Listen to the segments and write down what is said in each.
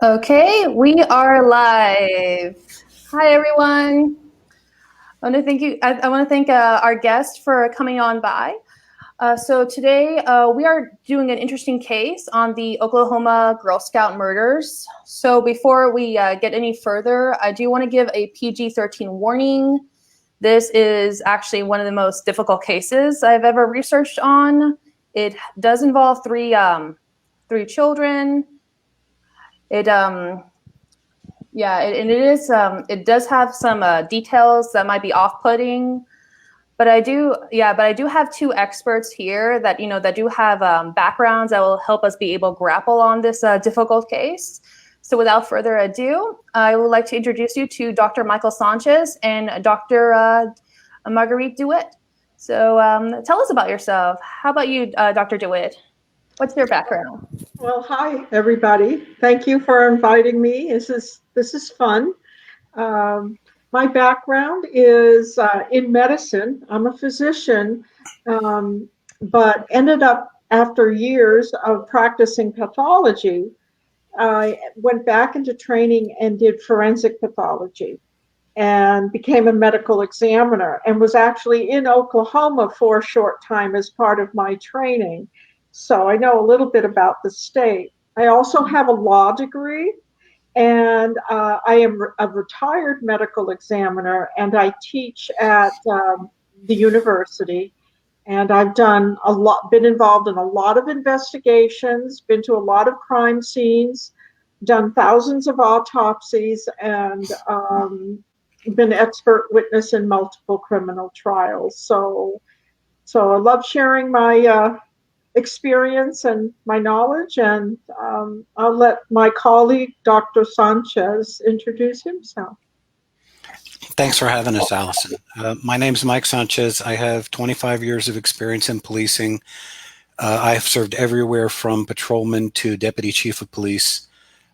Okay, we are live. Hi, everyone. I want to thank you. I want to thank our guest for coming on by. So today we are doing an interesting case on the Oklahoma Girl Scout murders. So before we get any further, I do want to give a PG-13 warning. This is actually one of the most difficult cases I've ever researched on. It does involve three children. It it does have some details that might be off-putting, but I do have two experts here that that do have backgrounds that will help us be able to grapple on this difficult case. So without further ado, I would like to introduce you to Dr. Michael Sanchez and Dr. Marguerite DeWitt. So tell us about yourself. How about you, Dr. DeWitt? What's your background? Well, hi, everybody. Thank you for inviting me. This is fun. My background is in medicine. I'm a physician, but ended up, after years of practicing pathology, I went back into training and did forensic pathology and became a medical examiner and was actually in Oklahoma for a short time as part of my training. So I know a little bit about the state. I also have a law degree, and I am a retired medical examiner, and I teach at the university. And I've done been involved in a lot of investigations, been to a lot of crime scenes, done thousands of autopsies, and been expert witness in multiple criminal trials. So I love sharing my experience and my knowledge, and I'll let my colleague, Dr. Sanchez, introduce himself. Thanks for having us, Alison. My name is Mike Sanchez. I have 25 years of experience in policing. I have served everywhere from patrolman to deputy chief of police.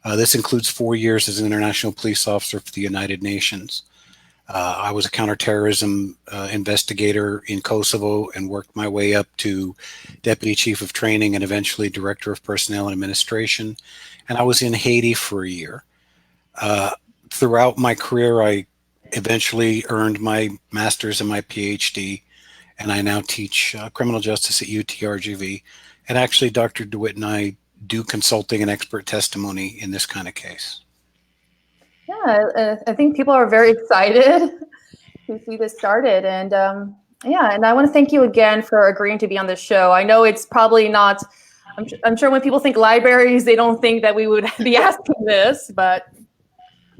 This includes 4 years as an international police officer for the United Nations. I was a counterterrorism investigator in Kosovo and worked my way up to deputy chief of training and eventually director of personnel and administration. And I was in Haiti for a year. Throughout my career, I eventually earned my master's and my PhD, and I now teach criminal justice at UTRGV. And actually, Dr. DeWitt and I do consulting and expert testimony in this kind of case. Yeah, I think people are very excited to see this started. And and I want to thank you again for agreeing to be on this show. I know it's probably not, I'm sure when people think libraries, they don't think that we would be asking this, but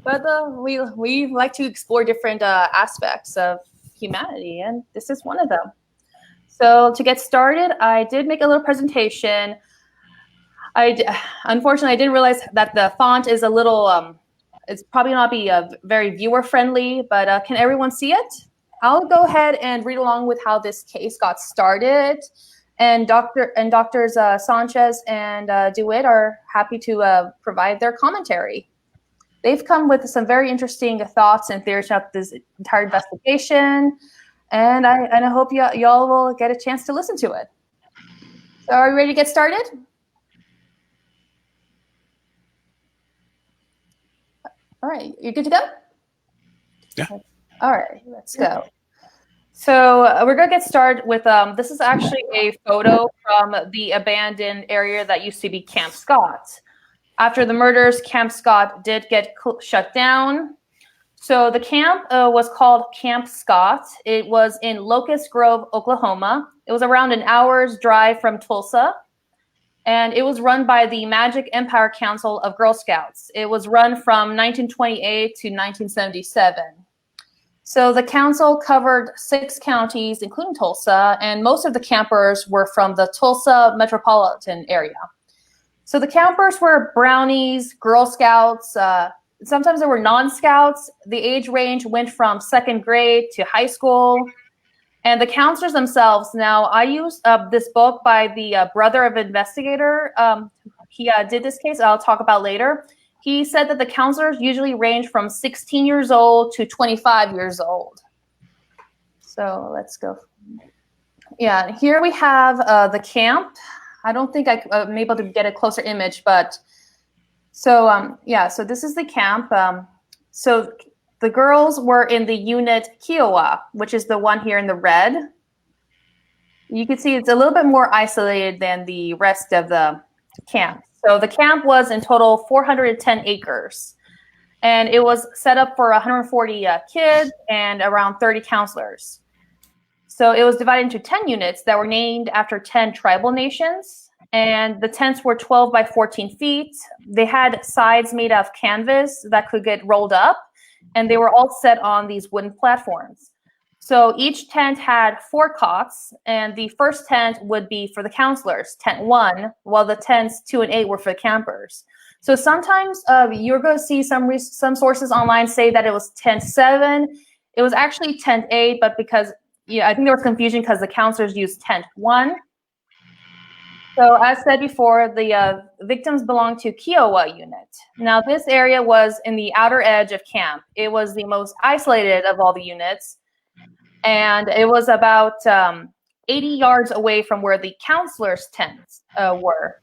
we like to explore different aspects of humanity, and this is one of them. So to get started, I did make a little presentation. Unfortunately, I didn't realize that the font is a little, it's probably not be very viewer friendly, but can everyone see it? I'll go ahead and read along with how this case got started. And Doctors Sanchez and DeWitt are happy to provide their commentary. They've come with some very interesting thoughts and theories about this entire investigation, and I hope y'all will get a chance to listen to it. So are you ready to get started? All right, you good to go? Yeah. All right, let's go. So we're going to get started with, this is actually a photo from the abandoned area that used to be Camp Scott. After the murders, Camp Scott did get shut down. So the camp was called Camp Scott. It was in Locust Grove, Oklahoma. It was around an hour's drive from Tulsa. And it was run by the Magic Empire Council of Girl Scouts. It was run from 1928 to 1977. So the council covered 6 counties, including Tulsa, and most of the campers were from the Tulsa metropolitan area. So the campers were brownies, Girl Scouts, sometimes there were non-scouts. The age range went from 2nd grade to high school. And the counselors themselves, now I used this book by the brother of investigator. He did this case, I'll talk about later. He said that the counselors usually range from 16 years old to 25 years old. So let's go. Yeah, here we have the camp. I don't think I'm able to get a closer image, but So yeah, so this is the camp. So the girls were in the unit Kiowa, which is the one here in the red. You can see it's a little bit more isolated than the rest of the camp. So the camp was in total 410 acres, and it was set up for 140 kids and around 30 counselors. So it was divided into 10 units that were named after 10 tribal nations, and the tents were 12 by 14 feet. They had sides made of canvas that could get rolled up, and they were all set on these wooden platforms. So each tent had 4 cots, and the first tent would be for the counselors, tent 1, while the tents 2 and 8 were for the campers. So sometimes you're going to see some sources online say that it was tent 7. It was actually tent 8, but because I think there was confusion because the counselors used tent 1. So as said before, the victims belonged to Kiowa unit. Now this area was in the outer edge of camp. It was the most isolated of all the units, and it was about 80 yards away from where the counselors' tents were.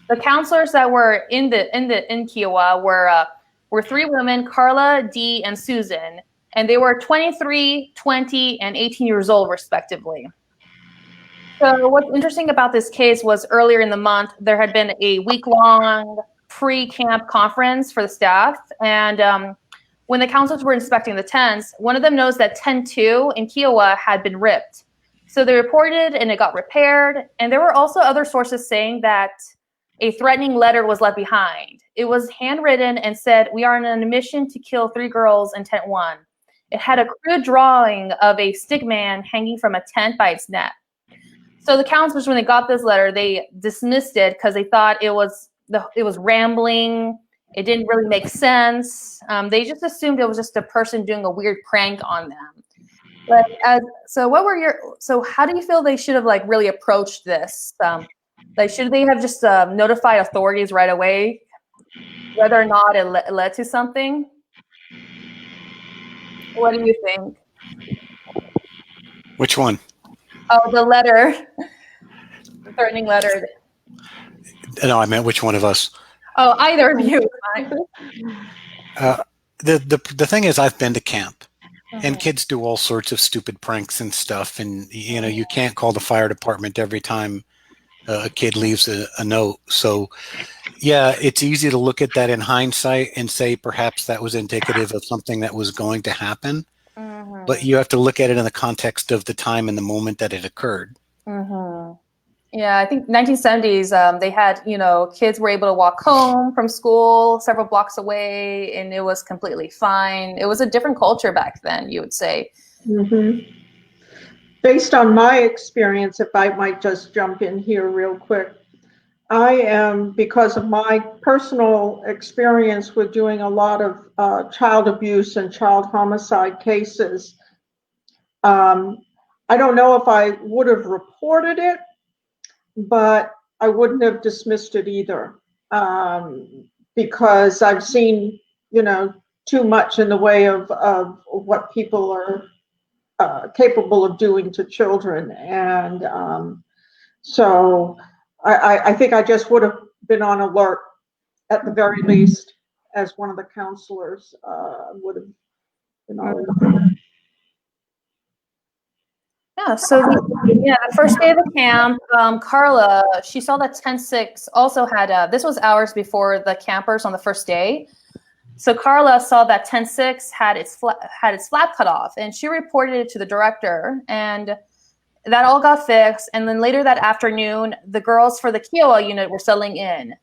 The counselors that were in Kiowa were 3 women, Carla, Dee, and Susan, and they were 23, 20, and 18 years old, respectively. So what's interesting about this case was earlier in the month, there had been a week-long pre-camp conference for the staff, and when the counselors were inspecting the tents, one of them noticed that tent 2 in Kiowa had been ripped. So they reported, and it got repaired, and there were also other sources saying that a threatening letter was left behind. It was handwritten and said, "We are on a mission to kill 3 girls in tent 1. It had a crude drawing of a stick man hanging from a tent by its neck. So the counselors, when they got this letter, they dismissed it because they thought it was rambling. It didn't really make sense. They just assumed it was just a person doing a weird prank on them. But so how do you feel they should have really approached this? Should they have just notified authorities right away, whether or not it led to something? What do you think? Which one? Oh, the letter, the threatening letter. No, I meant which one of us. Oh, either of you. The thing is, I've been to camp, and kids do all sorts of stupid pranks and stuff, and you can't call the fire department every time a kid leaves a note. So yeah, it's easy to look at that in hindsight and say perhaps that was indicative of something that was going to happen. But you have to look at it in the context of the time and the moment that it occurred. Yeah, I think 1970s, they had, kids were able to walk home from school several blocks away, and it was completely fine. It was a different culture back then, you would say. Based on my experience, if I might just jump in here real quick, I am, because of my personal experience with doing a lot of child abuse and child homicide cases, I don't know if I would have reported it, but I wouldn't have dismissed it either, because I've seen, too much in the way of what people are capable of doing to children. And so I think I just would have been on alert at the very least, as one of the counselors would have been on alert. Yeah, so the first day of the camp, Carla, she saw that tent 6 also had, this was hours before the campers on the first day. So Carla saw that tent 6 had its flap cut off, and she reported it to the director, and that all got fixed. And then later that afternoon, the girls for the Kiowa unit were settling in.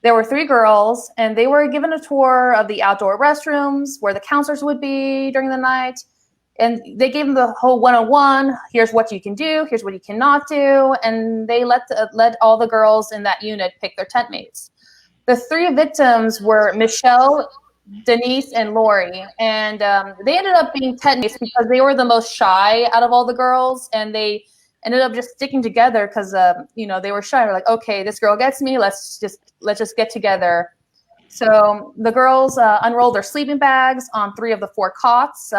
There were 3 girls, and they were given a tour of the outdoor restrooms where the counselors would be during the night. And they gave them the whole 101. Here's what you can do. Here's what you cannot do. And they let all the girls in that unit pick their tent mates. The 3 victims were Michelle, Denise, and Lori. And they ended up being tent mates because they were the most shy out of all the girls. And they ended up just sticking together because, they were shy. They're like, okay, this girl gets me. Let's just get together. So the girls unrolled their sleeping bags on 3 of the 4 cots.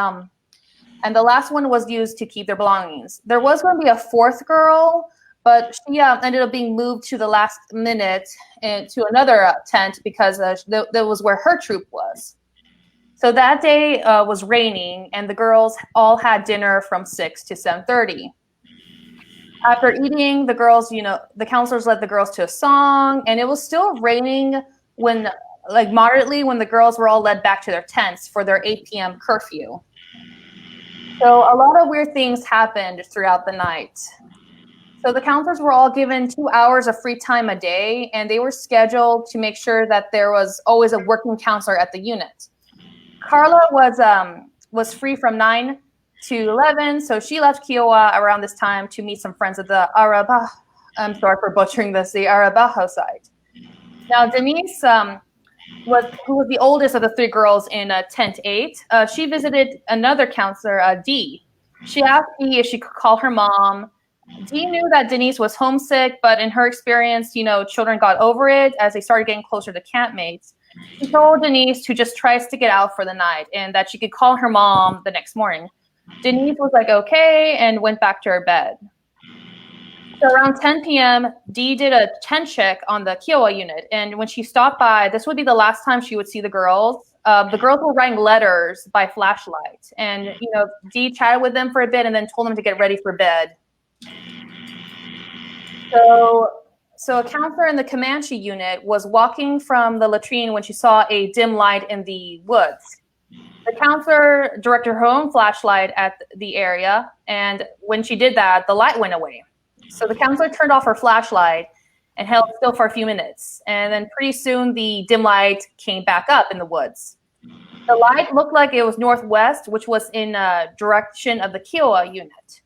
And the last one was used to keep their belongings. There was going to be a 4th girl, but she ended up being moved to the last minute to another tent because that was where her troop was. So that day was raining, and the girls all had dinner from 6 to 7:30. After eating, the girls, the counselors led the girls to a song, and it was still raining when, moderately, when the girls were all led back to their tents for their 8 p.m. curfew. So a lot of weird things happened throughout the night. So the counselors were all given 2 hours of free time a day, and they were scheduled to make sure that there was always a working counselor at the unit. Carla was free from 9 to 11, so she left Kiowa around this time to meet some friends at the I'm sorry for butchering this, the Arabajo site. Now, Denise, who was the oldest of the 3 girls in tent 8, she visited another counselor, Dee. She asked Dee if she could call her mom. Dee knew that Denise was homesick, but in her experience, children got over it as they started getting closer to campmates. She told Denise to just try to stick it out for the night and that she could call her mom the next morning. Denise was like, okay, and went back to her bed. So around 10 p.m., Dee did a tent check on the Kiowa unit. And when she stopped by, this would be the last time she would see the girls. The girls were writing letters by flashlight. And, Dee chatted with them for a bit and then told them to get ready for bed. So a counselor in the Comanche unit was walking from the latrine when she saw a dim light in the woods. The counselor directed her own flashlight at the area, and when she did that, the light went away. So the counselor turned off her flashlight and held still for a few minutes, and then pretty soon the dim light came back up in the woods. The light looked like it was northwest, which was in direction of the Kiowa unit.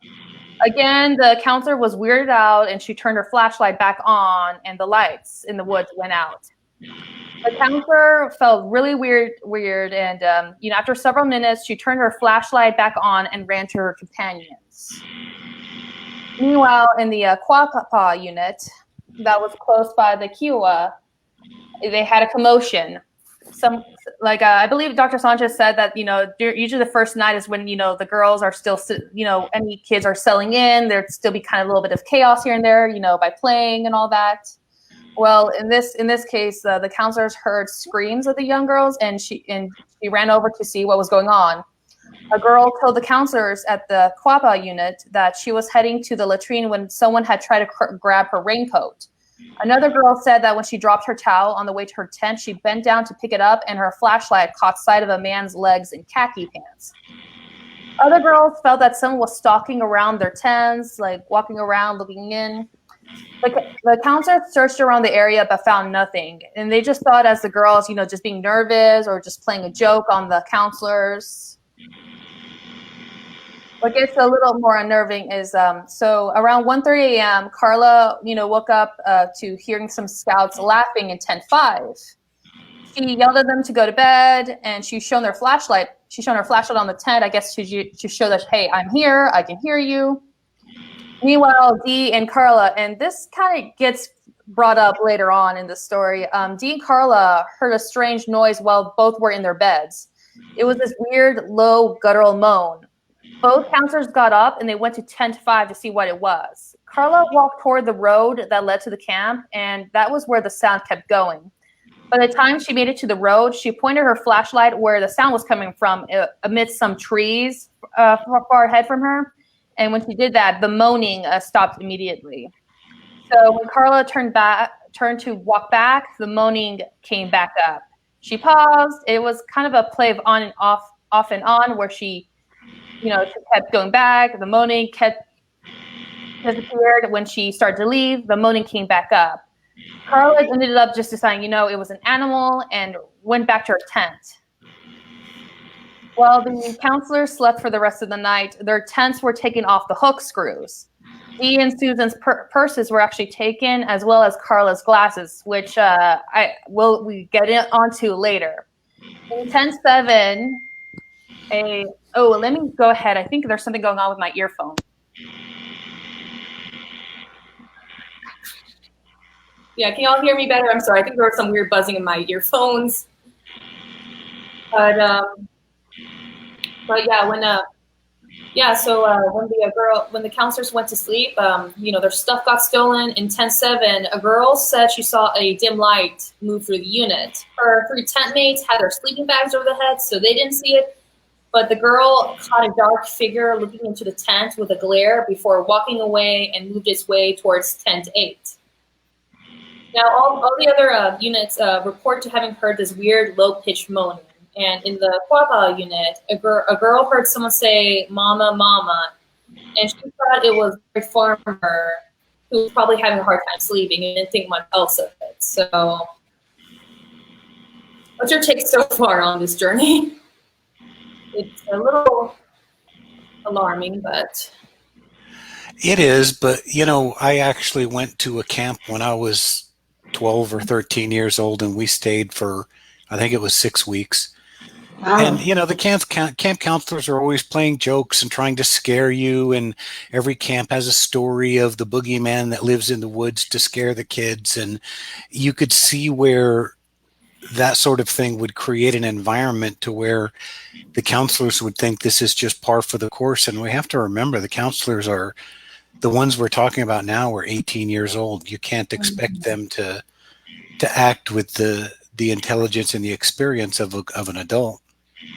Again, the counselor was weirded out, and she turned her flashlight back on, and the lights in the woods went out. The counselor felt really weird, and after several minutes, she turned her flashlight back on and ran to her companions. Meanwhile, in the Quapapa unit that was close by the Kiowa, they had a commotion. I believe Dr. Sanchez said that, usually the first night is when, the girls are still, any kids are settling in. There'd still be kind of a little bit of chaos here and there, by playing and all that. Well, in this case, the counselors heard screams of the young girls, and she ran over to see what was going on. A girl told the counselors at the Quapa unit that she was heading to the latrine when someone had tried to grab her raincoat. Another girl said that when she dropped her towel on the way to her tent, she bent down to pick it up, and her flashlight caught sight of a man's legs in khaki pants. Other girls felt that someone was stalking around their tents, walking around, looking in. The counselors searched around the area but found nothing, and they just thought as the girls, just being nervous or just playing a joke on the counselors. What gets a little more unnerving is so around 1:30 a.m., Carla, woke up to hearing some scouts laughing in tent 5. She yelled at them to go to bed, and she shone her flashlight on the tent, I guess to show that, hey, I'm here, I can hear you. Meanwhile, Dee and Carla, and this kind of gets brought up later on in the story, Dee and Carla heard a strange noise while both were in their beds. It was this weird, low, guttural moan. Both counselors got up and they went to tent 5 to see what it was. Carla walked toward the road that led to the camp, and that was where the sound kept going. By the time she made it to the road, she pointed her flashlight where the sound was coming from, amidst some trees far ahead from her. And when she did that, the moaning stopped immediately. So when Carla turned to walk back, the moaning came back up. She paused. It was kind of a play of on and off and on, where she kept going back. The moaning kept disappeared. When she started to leave, the moaning came back up. Carla ended up just deciding, it was an animal, and went back to her tent. While the counselors slept for the rest of the night, their tents were taken off the hook screws. Dee and Susan's purses were actually taken, as well as Carla's glasses, which we get onto later. In tent 7, let me go ahead. I think there's something going on with my earphone. Yeah, can y'all hear me better? I'm sorry. I think there was some weird buzzing in my earphones. But yeah, Yeah, so when the counselors went to sleep, their stuff got stolen. In 10-7, a girl said she saw a dim light move through the unit. Her 3 tent mates had their sleeping bags over their heads, so they didn't see it. But the girl caught a dark figure looking into the tent with a glare before walking away and moved its way towards tent 8. Now, all the other units report to having heard this weird low-pitched moaning. And in the Quaba unit, a girl heard someone say, "Mama, mama," and she thought it was a farmer who was probably having a hard time sleeping and didn't think much else of it. So, what's your take so far on this journey? It's a little alarming, but... It is, but I actually went to a camp when I was 12 or 13 years old, and we stayed for, I think it was 6 weeks. Wow. And, the camp counselors are always playing jokes and trying to scare you. And every camp has a story of the boogeyman that lives in the woods to scare the kids. And you could see where that sort of thing would create an environment to where the counselors would think this is just par for the course. And we have to remember the counselors are, the ones we're talking about now are 18 years old. You can't expect them to act with the intelligence and the experience of an adult.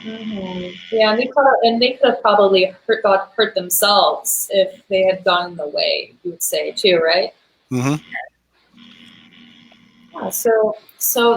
Mm-hmm. Yeah, and they could have probably hurt themselves if they had gone the way, you would say too, right? Mm-hmm. Yeah, so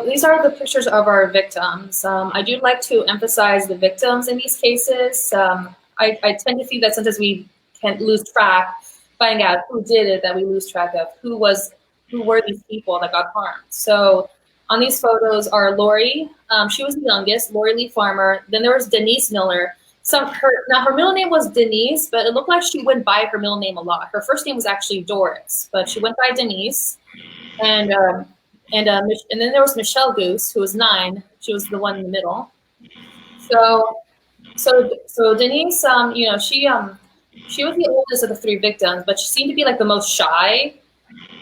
these are the pictures of our victims. I do like to emphasize the victims in these cases. I tend to see that sometimes we can lose track, finding out who did it, that we lose track of who were these people that got harmed. So on these photos are Lori. She was the youngest, Lori Lee Farmer. Then there was Denise Miller. Her middle name was Denise, but it looked like she went by her middle name a lot. Her first name was actually Doris, but she went by Denise. And then there was Michelle Goose, who was 9. She was the one in the middle. So Denise, she was the oldest of the 3 victims, but she seemed to be like the most shy.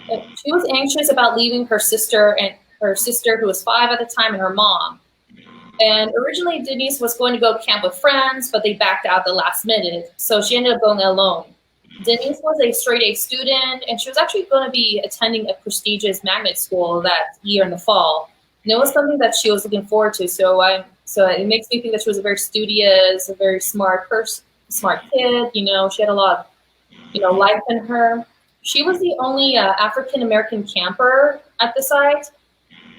She was anxious about leaving her sister, who was 5 at the time, and her mom. And originally Denise was going to go camp with friends, but they backed out the last minute, so she ended up going alone. Denise was a straight-A student, and she was actually going to be attending a prestigious magnet school that year in the fall. And it was something that she was looking forward to, so it makes me think that she was a very studious, a very smart kid. She had a lot of, life in her. She was the only African-American camper at the site.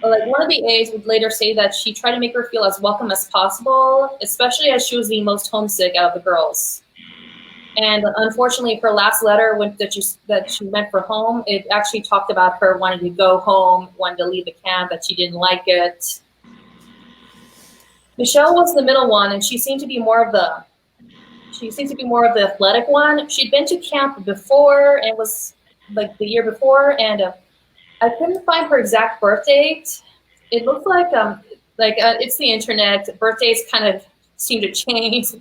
Like, one of the A's would later say that she tried to make her feel as welcome as possible, especially as she was the most homesick out of the girls. And unfortunately, her last letter that she meant for home, it actually talked about her wanting to go home, wanting to leave the camp, that she didn't like it. Michelle was the middle one, and she seemed to be more of the athletic one. She'd been to camp before, and it was like the year before, and I couldn't find her exact birth date. It looked like it's the internet. Birthdays kind of seem to change.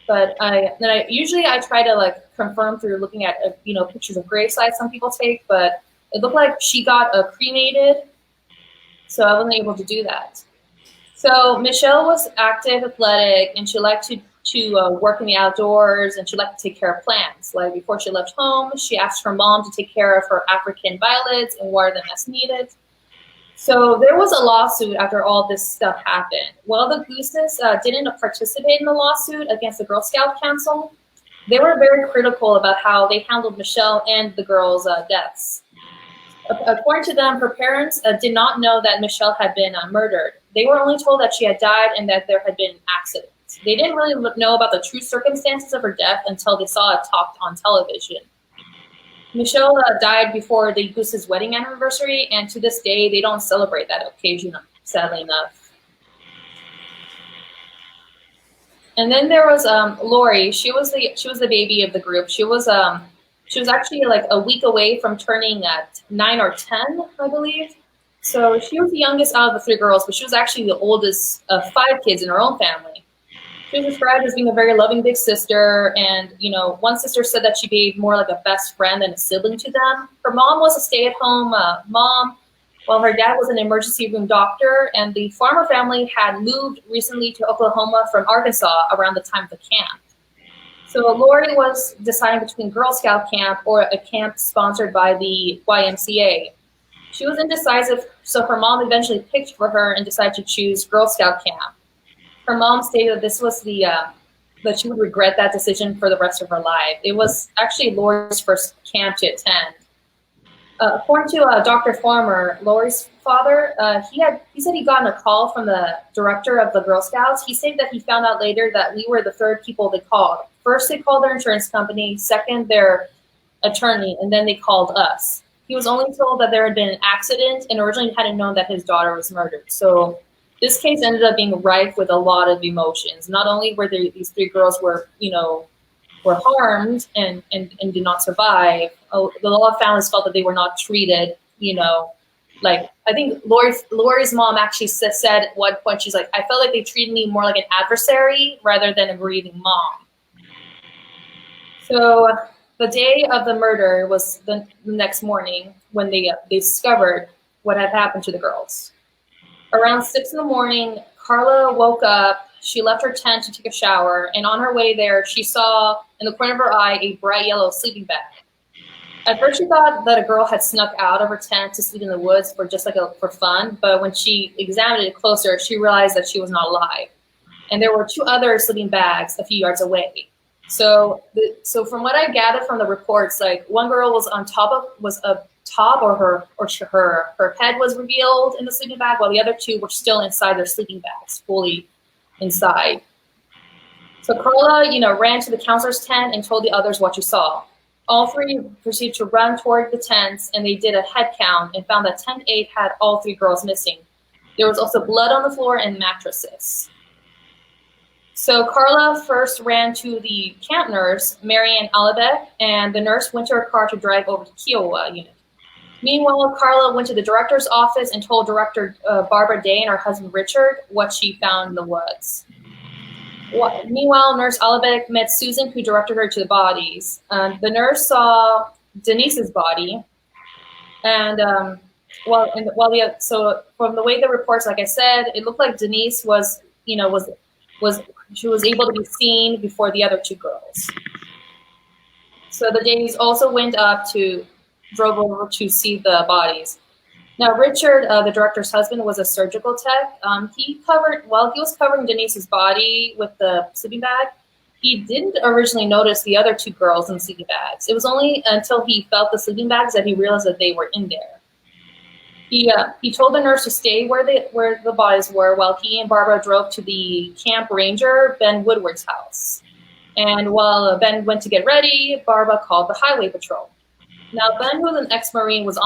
But I usually try to confirm through looking at pictures of grave sites some people take, but it looked like she got cremated, so I wasn't able to do that. So Michelle was active, athletic, and she liked to work in the outdoors, and she liked to take care of plants. Like, before she left home, she asked her mom to take care of her African violets and water them as needed. So there was a lawsuit after all this stuff happened. Well, the Gooses didn't participate in the lawsuit against the Girl Scout Council. They were very critical about how they handled Michelle and the girls' deaths. According to them, her parents did not know that Michelle had been murdered. They were only told that she had died and that there had been an accident. They didn't really know about the true circumstances of her death until they saw it talked on television. Michelle died before the Goose's wedding anniversary, and to this day, they don't celebrate that occasion, sadly enough. And then there was Lori. She was the baby of the group. She was actually like a week away from turning 9 or 10, I believe. So she was the youngest out of the 3 girls, but she was actually the oldest of 5 kids in her own family. She was described as being a very loving big sister, and one sister said that she behaved more like a best friend than a sibling to them. Her mom was a stay-at-home mom, while her dad was an emergency room doctor, and the Farmer family had moved recently to Oklahoma from Arkansas around the time of the camp. So Lori was deciding between Girl Scout camp or a camp sponsored by the YMCA. She was indecisive, so her mom eventually picked for her and decided to choose Girl Scout camp. Her mom stated that this was that she would regret that decision for the rest of her life. It was actually Lori's first camp to attend. According to Dr. Farmer, Lori's father, he said he'd gotten a call from the director of the Girl Scouts. He said that he found out later that we were the third people they called. First, they called their insurance company. Second, their attorney, and then they called us. He was only told that there had been an accident and originally hadn't known that his daughter was murdered. So this case ended up being rife with a lot of emotions. Not only were there, these three girls were harmed and did not survive. A lot of families felt that they were not treated, like I think Lori's mom actually said at one point, she's like, I felt like they treated me more like an adversary rather than a grieving mom. So the day of the murder was the next morning when they discovered what had happened to the girls. Around 6 a.m, Carla woke up. She left her tent to take a shower, and on her way there, she saw in the corner of her eye a bright yellow sleeping bag. At first, she thought that a girl had snuck out of her tent to sleep in the woods for fun, but when she examined it closer, she realized that she was not alive. And there were two other sleeping bags a few yards away. So from what I gathered from the reports, like one girl was her head was revealed in the sleeping bag, while the other two were still inside their sleeping bags, fully inside. So Carla, ran to the counselor's tent and told the others what she saw. All three proceeded to run toward the tents, and they did a head count and found that tent 8 had all three girls missing. There was also blood on the floor and mattresses. So Carla first ran to the camp nurse, Marianne Alibek, and the nurse went to her car to drive over to Kiowa unit. Meanwhile, Carla went to the director's office and told Director Barbara Day and her husband Richard what she found in the woods. Meanwhile, Nurse Alibek met Susan, who directed her to the bodies. The nurse saw Denise's body, and so from the way the reports, like I said, it looked like Denise was she was able to be seen before the other two girls. So the Days also drove over to see the bodies. Now, Richard, the director's husband, was a surgical tech. While he was covering Denise's body with the sleeping bag, he didn't originally notice the other two girls in the sleeping bags. It was only until he felt the sleeping bags that he realized that they were in there. He told the nurse to stay where the bodies were while he and Barbara drove to the camp ranger, Ben Woodward's house. And while Ben went to get ready, Barbara called the highway patrol. Now, Ben, who was an ex-Marine, was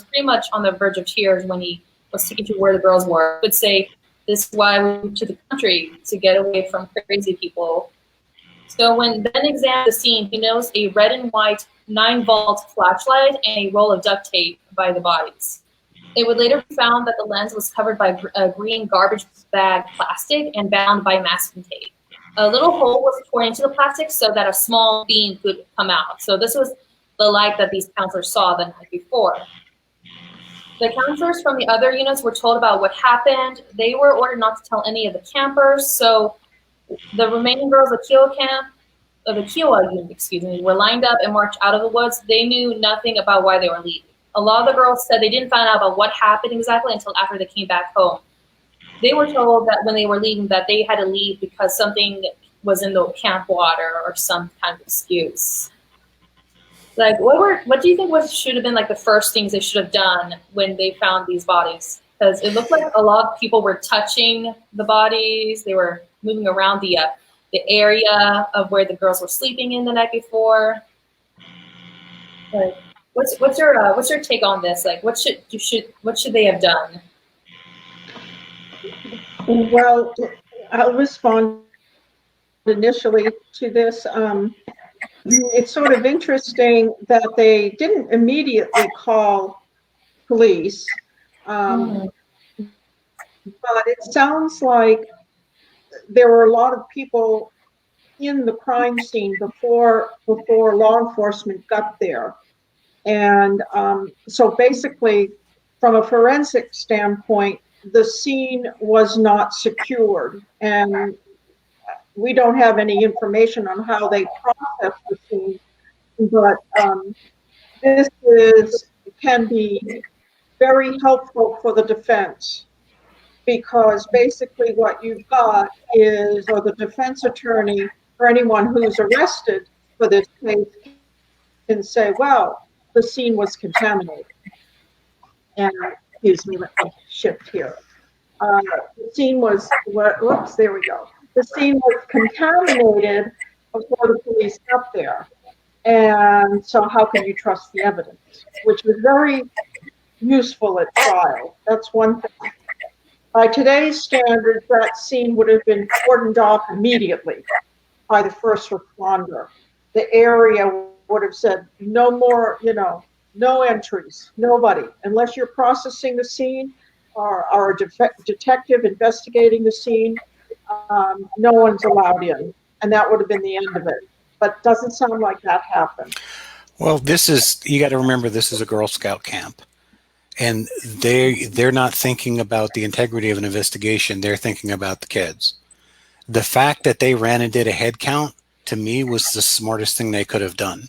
pretty much on the verge of tears when he was taken to where the girls were. He would say, this is why we moved to the country, to get away from crazy people. So when Ben examined the scene, he noticed a red and white 9-volt flashlight and a roll of duct tape by the bodies. It would later be found that the lens was covered by a green garbage bag plastic and bound by masking tape. A little hole was torn into the plastic so that a small beam could come out. So this was the light that these counselors saw the night before. The counselors from the other units were told about what happened. They were ordered not to tell any of the campers. So the remaining girls of the Kiowa unit, were lined up and marched out of the woods. They knew nothing about why they were leaving. A lot of the girls said they didn't find out about what happened exactly until after they came back home. They were told that when they were leaving that they had to leave because something was in the camp water or some kind of excuse. Like, what do you think should have been like the first things they should have done when they found these bodies? Because it looked like a lot of people were touching the bodies. They were moving around the area of where the girls were sleeping in the night before. Like, what's your take on this? Like, what should they have done? Well, I'll respond initially to this. It's sort of interesting that they didn't immediately call police, but it sounds like there were a lot of people in the crime scene before law enforcement got there. And so basically, from a forensic standpoint, the scene was not secured. And we don't have any information on how they process the scene, but this can be very helpful for the defense, because basically what you've got is, or the defense attorney, or anyone who's arrested for this case, can say, well, the scene was contaminated. And excuse me, let me shift here. The scene was, whoops, there we go. The scene was contaminated before the police got there. And so how can you trust the evidence? Which was very useful at trial. That's one thing. By today's standards, that scene would have been cordoned off immediately by the first responder. The area would have said, no more, no entries, nobody, unless you're processing the scene or a detective investigating the scene, no one's allowed in. And that would have been the end of it. But it doesn't sound like that happened. Well, you got to remember, this is a Girl Scout camp. And they're not thinking about the integrity of an investigation. They're thinking about the kids. The fact that they ran and did a head count, to me, was the smartest thing they could have done.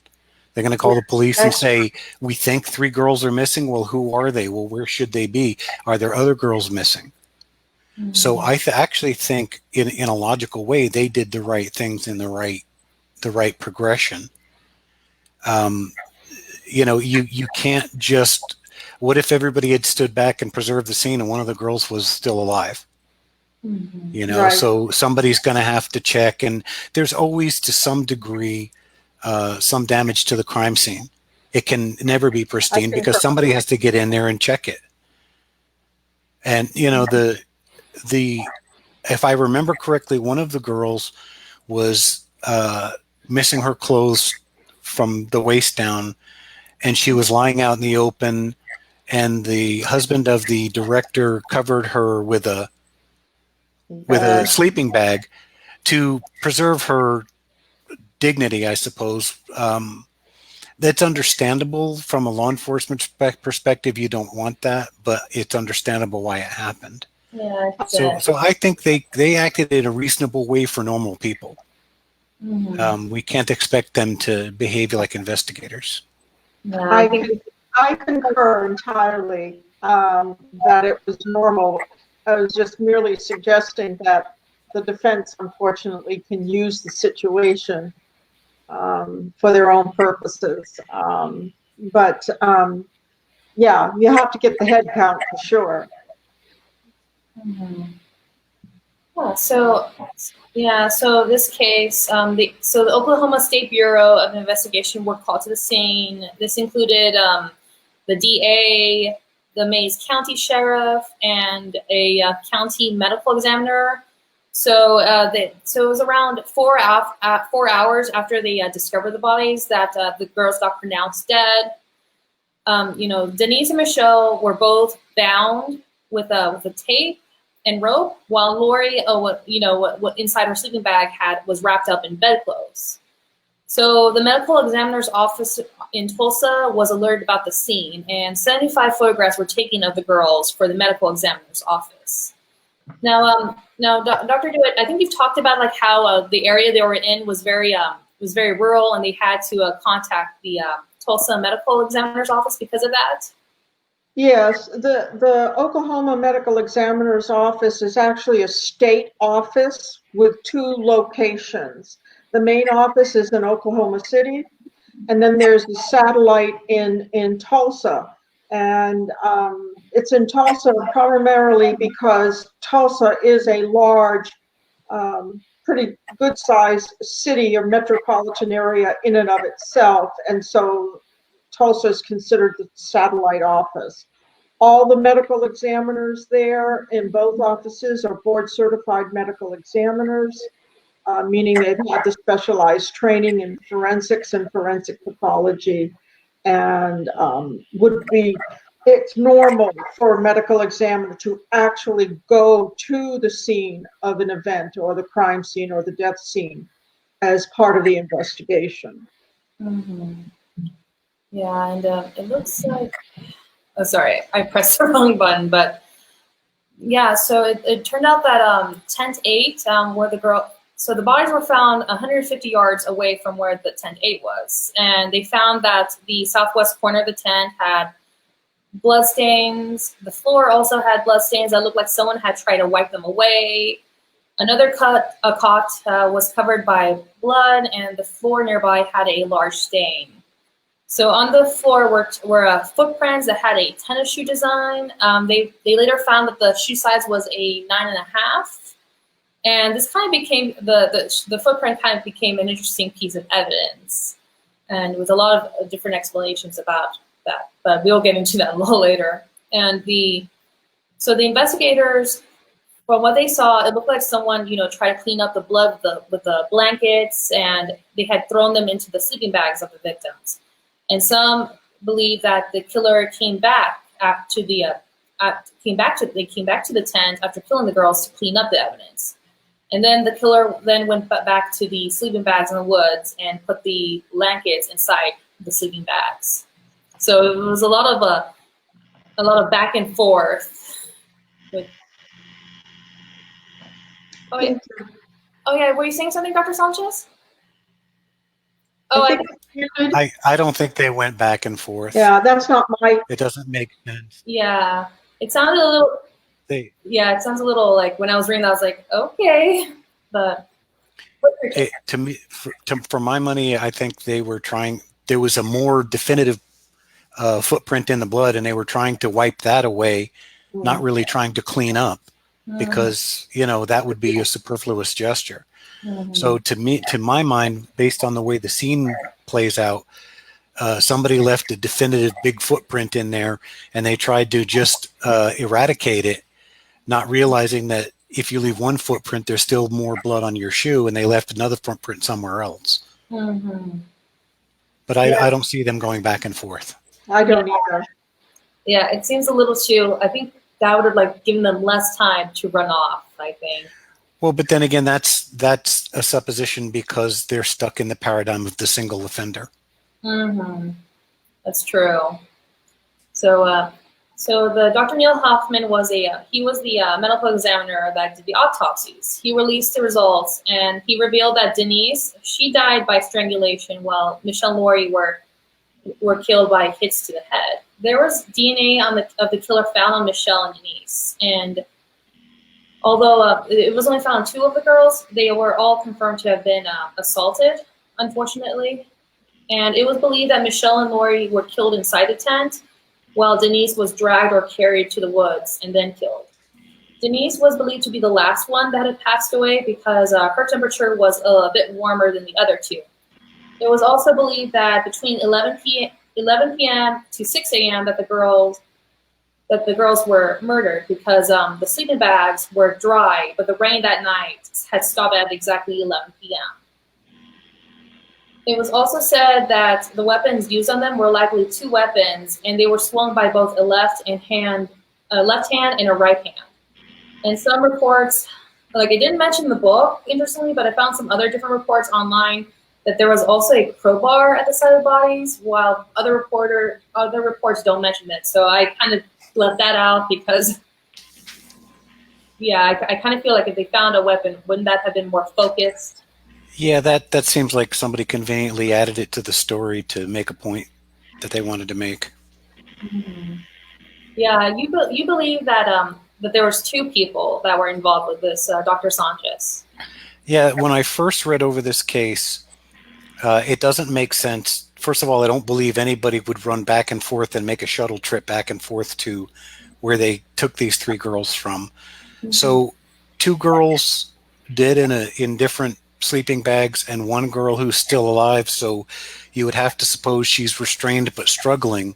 They're going to call the police and say, we think 3 girls are missing. Well, who are they? Well, where should they be? Are there other girls missing? Mm-hmm. So I actually think in a logical way, they did the right things in the right progression. You can't just, what if everybody had stood back and preserved the scene and one of the girls was still alive? Mm-hmm. Right. So somebody's going to have to check, and there's always, to some degree, some damage to the crime scene. It can never be pristine because somebody has to get in there and check it. And if I remember correctly, one of the girls was missing her clothes from the waist down, and she was lying out in the open, and the husband of the director covered her with a sleeping bag to preserve her dignity, I suppose. That's understandable from a law enforcement perspective. You don't want that, but it's understandable why it happened. Yeah. So I think they acted in a reasonable way for normal people. Mm-hmm. We can't expect them to behave like investigators. Yeah, I concur entirely that it was normal. I was just merely suggesting that the defense, unfortunately, can use the situation for their own purposes. Yeah, you have to get the head count for sure. Mm-hmm. So this case, the Oklahoma State Bureau of Investigation were called to the scene. This included the DA, the Mays County Sheriff, and a county medical examiner. So it was around 4 hours after they discovered the bodies that the girls got pronounced dead. Denise and Michelle were both bound with a tape and rope, while Lori, what inside her sleeping bag was wrapped up in bedclothes. So the medical examiner's office in Tulsa was alerted about the scene, and 75 photographs were taken of the girls for the medical examiner's office. Now, Dr. DeWitt, I think you've talked about like how the area they were in was very rural, and they had to contact the Tulsa medical examiner's office because of that. Yes, the Oklahoma Medical Examiner's Office is actually a state office with 2 locations. The main office is in Oklahoma City, and then there's the satellite in Tulsa. And it's in Tulsa primarily because Tulsa is a large, pretty good-sized city or metropolitan area in and of itself, and so Tulsa is considered the satellite office. All the medical examiners there in both offices are board-certified medical examiners, meaning they've had the specialized training in forensics and forensic pathology, and it's normal for a medical examiner to actually go to the scene of an event or the crime scene or the death scene as part of the investigation. Mm-hmm. Yeah, and it looks like, oh, sorry, I pressed the wrong button, but yeah, so it turned out that tent 8, where the girl, So the bodies were found 150 yards away from where the tent 8 was. And they found that the southwest corner of the tent had bloodstains. The floor also had bloodstains that looked like someone had tried to wipe them away. Another cot was covered by blood, and the floor nearby had a large stain. So on the floor were footprints that had a tennis shoe design. They later found that the shoe size was a 9.5, and this kind of became the footprint kind of became an interesting piece of evidence, and with a lot of different explanations about that. But we'll get into that a little later. And so the investigators, from what they saw, it looked like someone, tried to clean up the blood with the blankets, and they had thrown them into the sleeping bags of the victims. And some believe that the killer came back to the tent after killing the girls to clean up the evidence. And then the killer then went back to the sleeping bags in the woods and put the blankets inside the sleeping bags. So it was a lot of back and forth. Oh yeah, were you saying something, Dr. Sanchez? I don't think they went back and forth. Yeah, that's not It doesn't make sense. Yeah, it sounded a little. It sounds a little like when I was reading that, I was like, okay, but. To me, for my money, I think they were trying. There was a more definitive footprint in the blood, and they were trying to wipe that away, not really trying to clean up, because that would be a superfluous gesture. So to my mind, based on the way the scene plays out, somebody left a definitive big footprint in there, and they tried to just eradicate it, not realizing that if you leave one footprint, there's still more blood on your shoe, and they left another footprint somewhere else. But I don't see them going back and forth. I don't either. Yeah, it seems a little too. I think that would have given them less time to run off, I think. Well, but then again, that's a supposition because they're stuck in the paradigm of the single offender. That's true. So the Dr. Neil Hoffman was the medical examiner that did the autopsies. He released the results, and he revealed that Denise, she died by strangulation, while Michelle and Lori were killed by hits to the head. There was DNA of the killer found on Michelle and Denise, and although it was only found on 2 of the girls, they were all confirmed to have been assaulted, unfortunately. And it was believed that Michelle and Lori were killed inside the tent, while Denise was dragged or carried to the woods and then killed. Denise was believed to be the last one that had passed away because her temperature was a bit warmer than the other 2. It was also believed that between 11 p.m. to 6 a.m. that the girls were murdered because the sleeping bags were dry, but the rain that night had stopped at exactly 11 p.m. It was also said that the weapons used on them were likely 2 weapons, and they were swung by both a left hand and a right hand. And some reports, I didn't mention the book, interestingly, but I found some other different reports online that there was also a crowbar at the side of the bodies, while other reports don't mention it. So I kind of left that out because, I kind of feel like if they found a weapon, wouldn't that have been more focused? Yeah, that seems like somebody conveniently added it to the story to make a point that they wanted to make. Yeah, you believe that that there was 2 people that were involved with this, Dr. Sanchez. Yeah, when I first read over this case, it doesn't make sense. First of all, I don't believe anybody would run back and forth and make a shuttle trip back and forth to where they took these 3 girls from. So 2 girls did in different sleeping bags, and 1 girl who's still alive. So you would have to suppose she's restrained but struggling.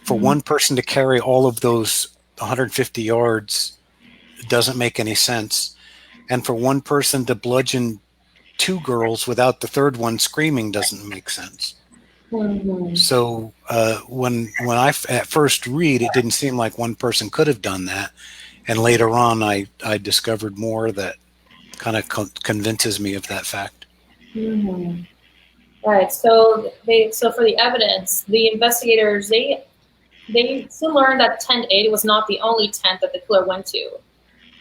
For one person to carry all of those 150 yards doesn't make any sense. And for one person to bludgeon 2 girls without the 3rd one screaming doesn't make sense. So when I at first read, it didn't seem like one person could have done that. And later on, I discovered more that kind of convinces me of that fact. Right. So for the evidence, the investigators, they soon learned that tent 8 was not the only tent that the killer went to.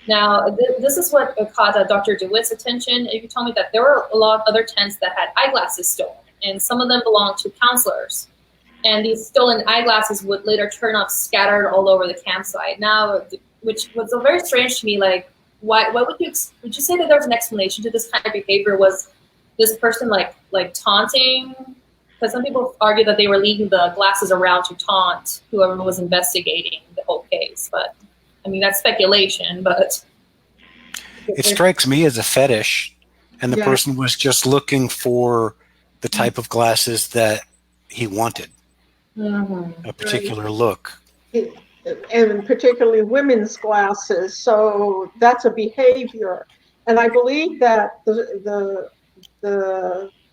Now, this is what caught Dr. DeWitt's attention. He told me that there were a lot of other tents that had eyeglasses stolen, and some of them belonged to counselors. And these stolen eyeglasses would later turn up scattered all over the campsite. Now, which was very strange to me. Like, why would you say that there was an explanation to this kind of behavior? Was this person like taunting? Because some people argue that they were leaving the glasses around to taunt whoever was investigating the whole case. But I mean, that's speculation. But it strikes me as a fetish, and the person was just looking for the type of glasses that he wanted. A particular look. And particularly women's glasses. So that's a behavior. And I believe that the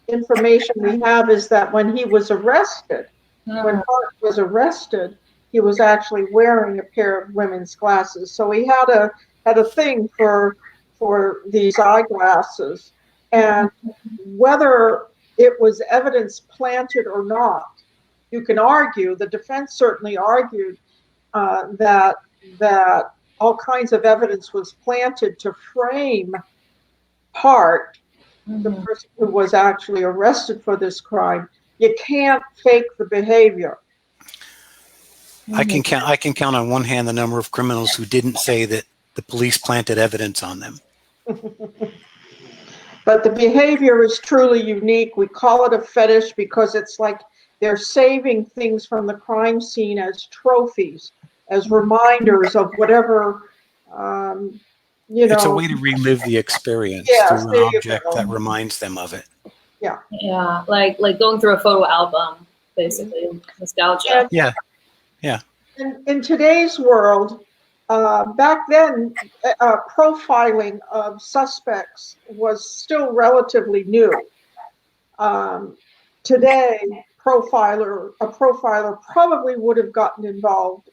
information we have is that when he was arrested, when Hart was arrested, he was actually wearing a pair of women's glasses. So he had a thing for these eyeglasses. And whether it was evidence planted or not, you can argue, the defense certainly argued that all kinds of evidence was planted to frame Hart, the person who was actually arrested for this crime. You can't fake the behavior. I can count on one hand the number of criminals who didn't say that the police planted evidence on them. But the behavior is truly unique. We call it a fetish because it's like they're saving things from the crime scene as trophies, as reminders of whatever, It's a way to relive the experience through an object that reminds them of it. Yeah. Yeah, like going through a photo album, basically, nostalgia. In today's world, back then, profiling of suspects was still relatively new. Today, a profiler probably would have gotten involved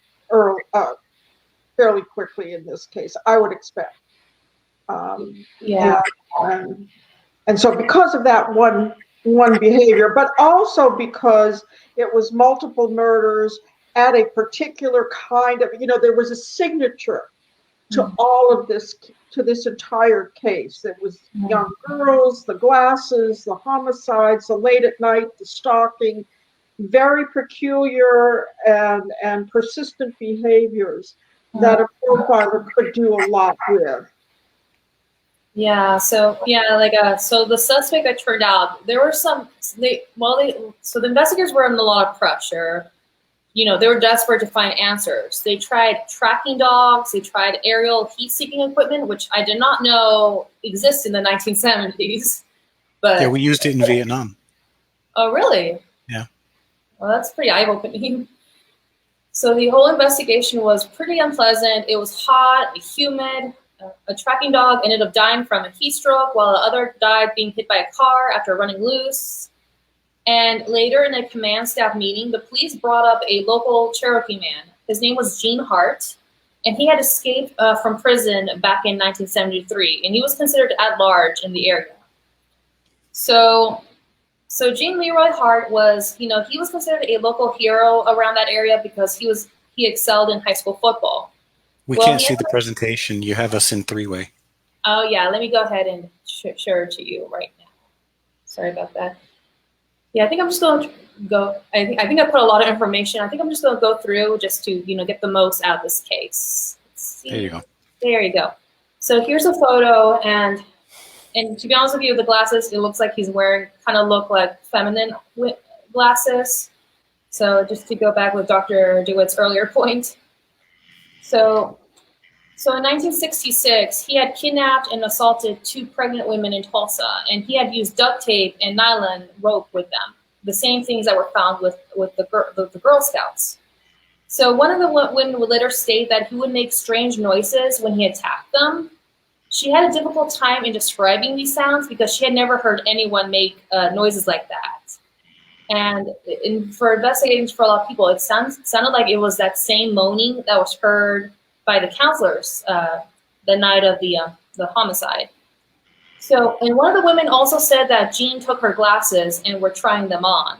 fairly quickly in this case, I would expect. And so because of that one behavior, but also because it was multiple murders at a particular kind of, there was a signature to all of this, to this entire case. It was young girls, the glasses, the homicides, the late at night, the stalking, very peculiar and persistent behaviors that a profiler could do a lot with. So the suspect that turned out, there were so the investigators were under a lot of pressure. They were desperate to find answers. They tried tracking dogs, they tried aerial heat-seeking equipment, which I did not know exists in the 1970s. But we used it in Vietnam. Oh, really? Yeah. Well, that's pretty eye-opening. So the whole investigation was pretty unpleasant. It was hot, humid. A tracking dog ended up dying from a heat stroke, while the other died being hit by a car after running loose. And later in a command staff meeting, the police brought up a local Cherokee man. His name was Gene Hart, and he had escaped from prison back in 1973, and he was considered at large in the area. So Gene Leroy Hart was, he was considered a local hero around that area because he excelled in high school football. We can't see the presentation. You have us in three-way. Oh yeah, let me go ahead and share it to you right now. Sorry about that. Yeah, I think I'm just going to go. I think I put a lot of information. I think I'm just going to go through just to get the most out of this case. Let's see. There you go. There you go. So here's a photo, and to be honest with you, the glasses, it looks like he's wearing look like feminine glasses. So just to go back with Dr. DeWitt's earlier point. So in 1966, he had kidnapped and assaulted 2 pregnant women in Tulsa, and he had used duct tape and nylon rope with them, the same things that were found with the Girl Scouts. So one of the women would later state that he would make strange noises when he attacked them. She had a difficult time in describing these sounds because she had never heard anyone make noises like that. And for investigating for a lot of people, it sounded like it was that same moaning that was heard by the counselors the night of the homicide. So, and one of the women also said that Gene took her glasses and were trying them on.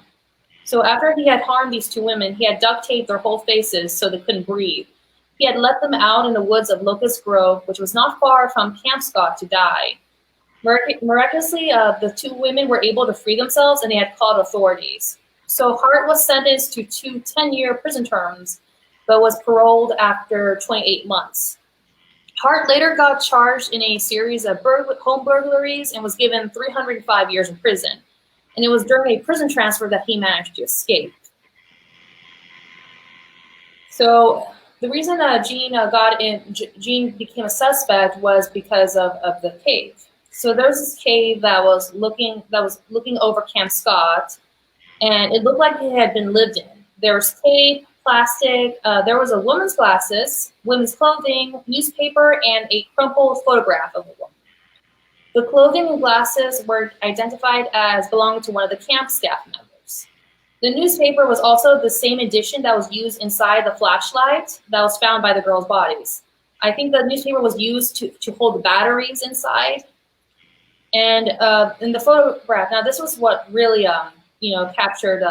So after he had harmed these 2 women, he had duct taped their whole faces so they couldn't breathe. he had let them out in the woods of Locust Grove, which was not far from Camp Scott, to die. Miraculously, the two women were able to free themselves, and they had called authorities. So Hart was sentenced to 2 10-year prison terms, but was paroled after 28 months. Hart later got charged in a series of home burglaries and was given 305 years in prison. And it was during a prison transfer that he managed to escape. So the reason Gene became a suspect was because of the cave. So there was this cave that was looking over Camp Scott, and it looked like it had been lived in. There was tape, plastic, there was a woman's glasses, women's clothing, newspaper, and a crumpled photograph of a woman. The clothing and glasses were identified as belonging to one of the camp staff members. The newspaper was also the same edition that was used inside the flashlight that was found by the girls' bodies. I think the newspaper was used to hold the batteries inside. And in the photograph, now this was what really captured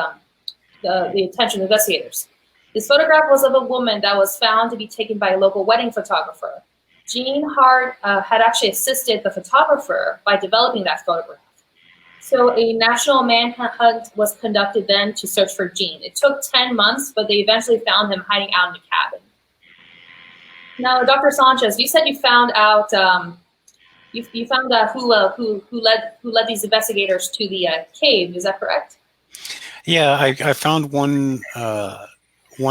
the attention of investigators. This photograph was of a woman that was found to be taken by a local wedding photographer. Gene Hart had actually assisted the photographer by developing that photograph. So a national manhunt was conducted then to search for Gene. It took 10 months, but they eventually found him hiding out in the cabin. Now, Dr. Sanchez, you said you found out you found out who led these investigators to the cave. Is that correct? Yeah, I found one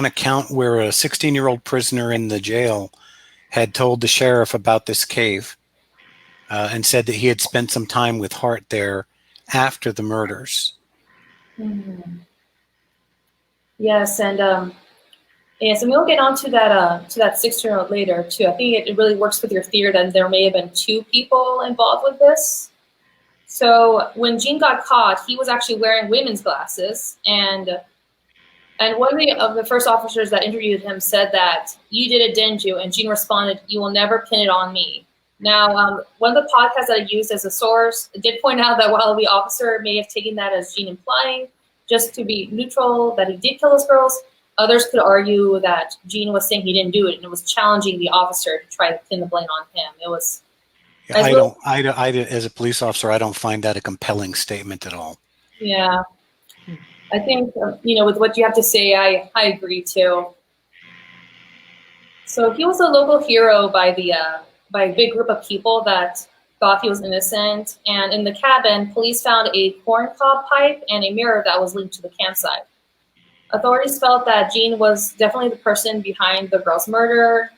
account where a 16-year-old prisoner in the jail had told the sheriff about this cave and said that he had spent some time with Hart there after the murders. Mm-hmm. Yes, and yes, and we'll get on to that 16-year-old later too. I think it really works with your theory that there may have been 2 people involved with this. So when Gene got caught, he was actually wearing women's glasses, and one of the first officers that interviewed him said that, "You did it, didn't you?" And Gene responded, "You will never pin it on me." Now, one of the podcasts that I used as a source did point out that while the officer may have taken that as Gene implying, just to be neutral, that he did kill those girls, others could argue that Gene was saying he didn't do it, and it was challenging the officer to try to pin the blame on him. It was. As a police officer, I don't find that a compelling statement at all. Yeah. I think, with what you have to say, I agree too. So he was a local hero by a big group of people that thought he was innocent. And in the cabin, police found a corncob pipe and a mirror that was linked to the campsite. Authorities felt that Gene was definitely the person behind the girl's murder.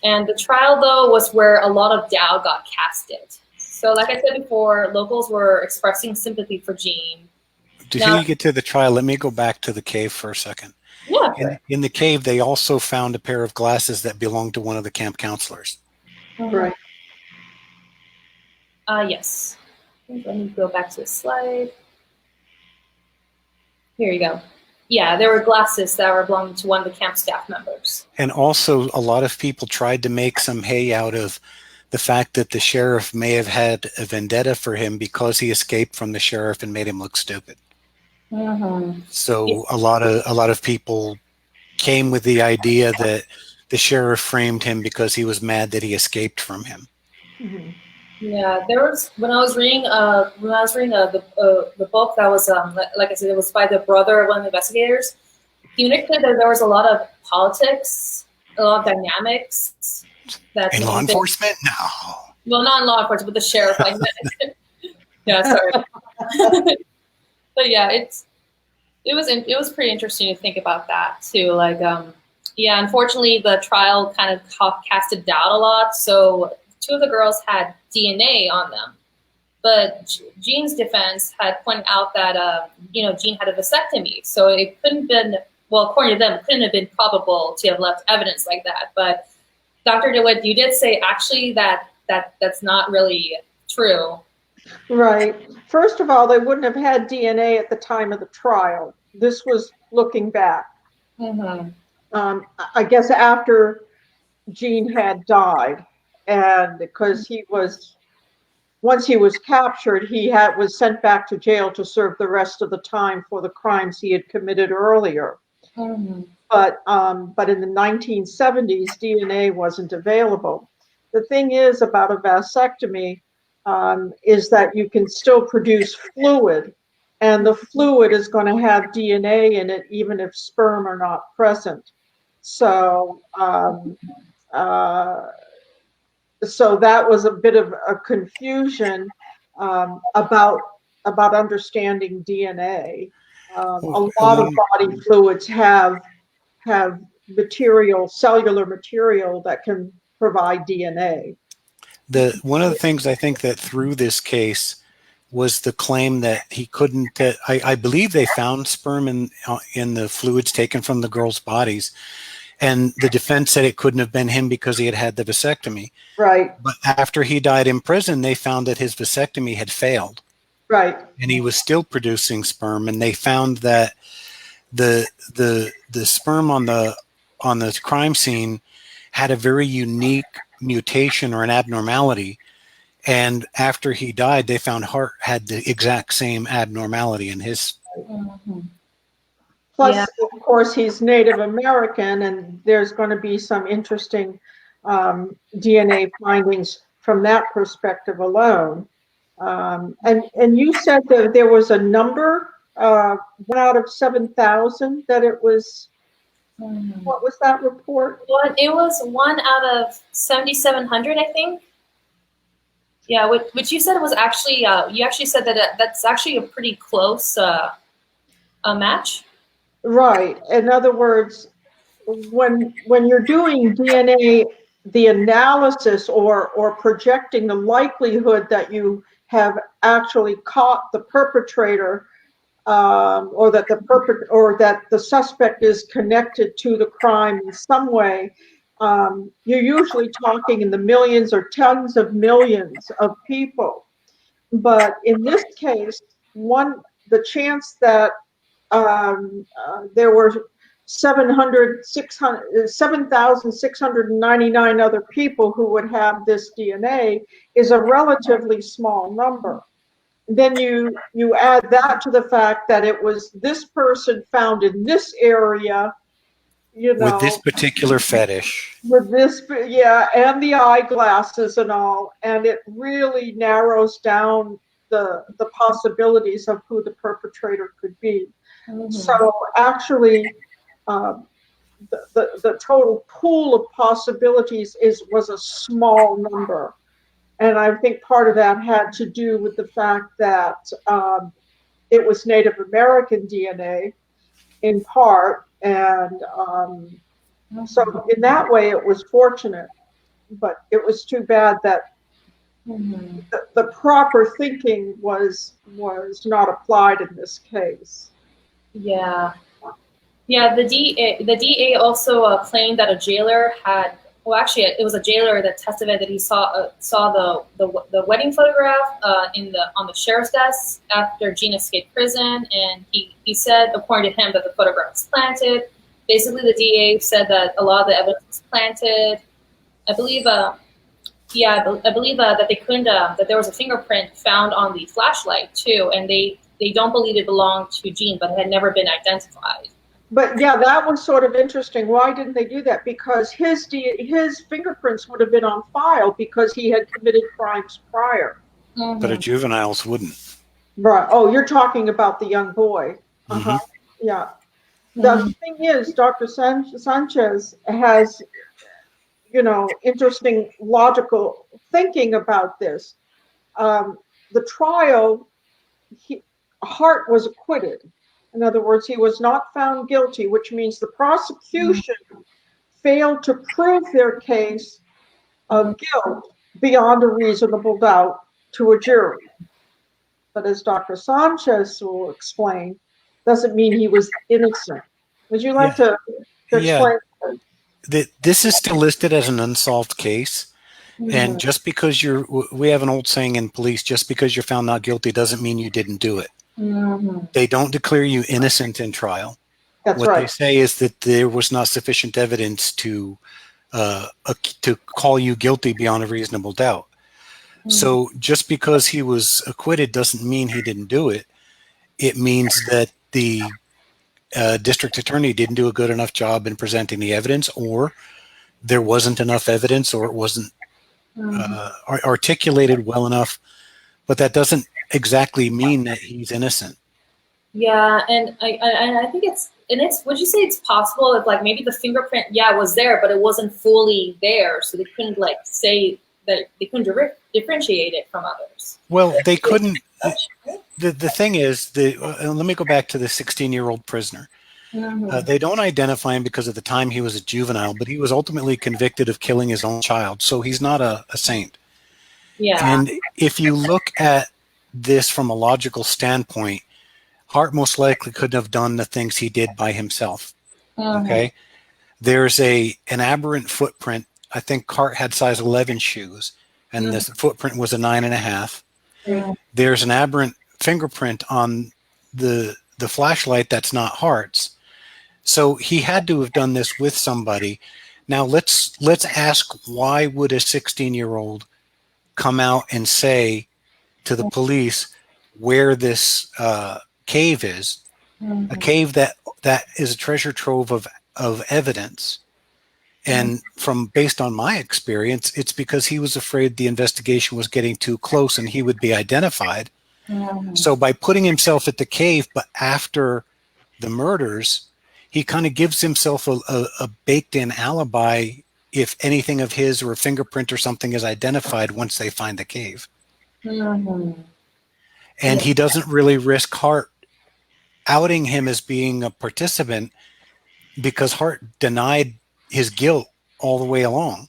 And the trial, though, was where a lot of doubt got casted. So like I said before, locals were expressing sympathy for Gene. Before you get to the trial, let me go back to the cave for a second. Yeah. In the cave, they also found a pair of glasses that belonged to one of the camp counselors. Right. Yes. Let me go back to the slide. Here you go. Yeah, there were glasses that were belonging to one of the camp staff members. And also, a lot of people tried to make some hay out of the fact that the sheriff may have had a vendetta for him because he escaped from the sheriff and made him look stupid. Mm-hmm. So a lot of people came with the idea that the sheriff framed him because he was mad that he escaped from him. Mm-hmm. Yeah, there was when I was reading the book that was like I said, it was by the brother of one of the investigators. He indicated that there was a lot of politics, a lot of dynamics. In law enforcement? No. Well, not in law enforcement, but the sheriff. Yeah, sorry. But yeah, it was pretty interesting to think about that too. Like, yeah, unfortunately, the trial kind of casted doubt a lot. So 2 of the girls had DNA on them, but Gene's defense had pointed out that Gene had a vasectomy, so it couldn't have been, well, according to them, it couldn't have been probable to have left evidence like that. But Dr. DeWitt, you did say actually that's not really true. Right. First of all, they wouldn't have had DNA at the time of the trial. This was looking back. Mm-hmm. I guess after Gene had died, and because once he was captured, he was sent back to jail to serve the rest of the time for the crimes he had committed earlier. Mm-hmm. but in the 1970s, DNA wasn't available. The thing is about a vasectomy is that you can still produce fluid, and the fluid is going to have DNA in it, even if sperm are not present. So, so that was a bit of a confusion about understanding DNA. A lot of body fluids have material, cellular material that can provide DNA. One of the things I think that threw this case was the claim that he couldn't. I believe they found sperm in the fluids taken from the girls' bodies, and the defense said it couldn't have been him because he had had the vasectomy. Right. But after he died in prison, they found that his vasectomy had failed. Right. And he was still producing sperm, and they found that the sperm on the crime scene had a very unique mutation or an abnormality, and after he died they found Hart had the exact same abnormality in his. Plus, of course, he's Native American, and there's going to be some interesting DNA findings from that perspective alone. And you said that there was a number, 1 out of 7,000, that it was. What was that report? Well, it was 1 out of 7,700, I think. Yeah, which you said was actually, you actually said that that's actually a pretty close a match. Right. In other words, when you're doing DNA, the analysis or projecting the likelihood that you have actually caught the perpetrator, or that the suspect is connected to the crime in some way, you're usually talking in the millions or tens of millions of people. But in this case, the chance that there were 7,699 other people who would have this DNA is a relatively small number. Then you add that to the fact that it was this person found in this area, With this particular fetish. With this, and the eyeglasses and all, and it really narrows down the possibilities of who the perpetrator could be. Mm-hmm. So actually, the total pool of possibilities was a small number. And I think part of that had to do with the fact that it was Native American DNA in part. And so in that way, it was fortunate. But it was too bad that the proper thinking was not applied in this case. Yeah. Yeah, the DA also claimed that a jailer had. Well, actually, it was a jailer that testified that he saw the wedding photograph on the sheriff's desk after Jean escaped prison, and he said, according to him, that the photograph was planted. Basically, the DA said that a lot of the evidence was planted. I believe, that they couldn't that there was a fingerprint found on the flashlight too, and they don't believe it belonged to Jean, but it had never been identified. But yeah, that was sort of interesting. Why didn't they do that? Because his fingerprints would have been on file because he had committed crimes prior. Mm-hmm. But a juvenile's wouldn't. Right. Oh, you're talking about the young boy. Uh-huh. Mm-hmm. Yeah. The thing is, Dr. Sanchez has, interesting logical thinking about this. The trial, Hart was acquitted. In other words, he was not found guilty, which means the prosecution failed to prove their case of guilt beyond a reasonable doubt to a jury. But as Dr. Sanchez will explain, doesn't mean he was innocent. Would you like to explain? This is still listed as an unsolved case. Mm-hmm. And just because we have an old saying in police, just because you're found not guilty doesn't mean you didn't do it. Mm-hmm. They don't declare you innocent in trial. That's what right. They say is that there was not sufficient evidence to call you guilty beyond a reasonable doubt. Mm-hmm. So just because he was acquitted doesn't mean he didn't do it. It means that the district attorney didn't do a good enough job in presenting the evidence, or there wasn't enough evidence, or it wasn't articulated well enough. But that doesn't exactly mean that he's innocent. Yeah, and I think would you say it's possible if like maybe the fingerprint, was there, but it wasn't fully there, so they couldn't like say that they couldn't differentiate it from others? Well, they couldn't. The thing is, let me go back to the 16-year-old prisoner. They don't identify him because of the time he was a juvenile, but he was ultimately convicted of killing his own child, so he's not a saint. Yeah. And if you look at this from a logical standpoint, Hart most likely couldn't have done the things he did by himself. Okay, there's an aberrant footprint. I think Hart had size 11 shoes, and this footprint was a 9.5. There's an aberrant fingerprint on the flashlight that's not Hart's. So he had to have done this with somebody. Now let's ask, why would a 16-year-old come out and say to the police where this cave is, a cave that is a treasure trove of evidence? And based on my experience, it's because he was afraid the investigation was getting too close and he would be identified. So by putting himself at the cave, but after the murders, he kind of gives himself a baked-in alibi if anything of his or a fingerprint or something is identified once they find the cave. And he doesn't really risk Hart outing him as being a participant, because Hart denied his guilt all the way along.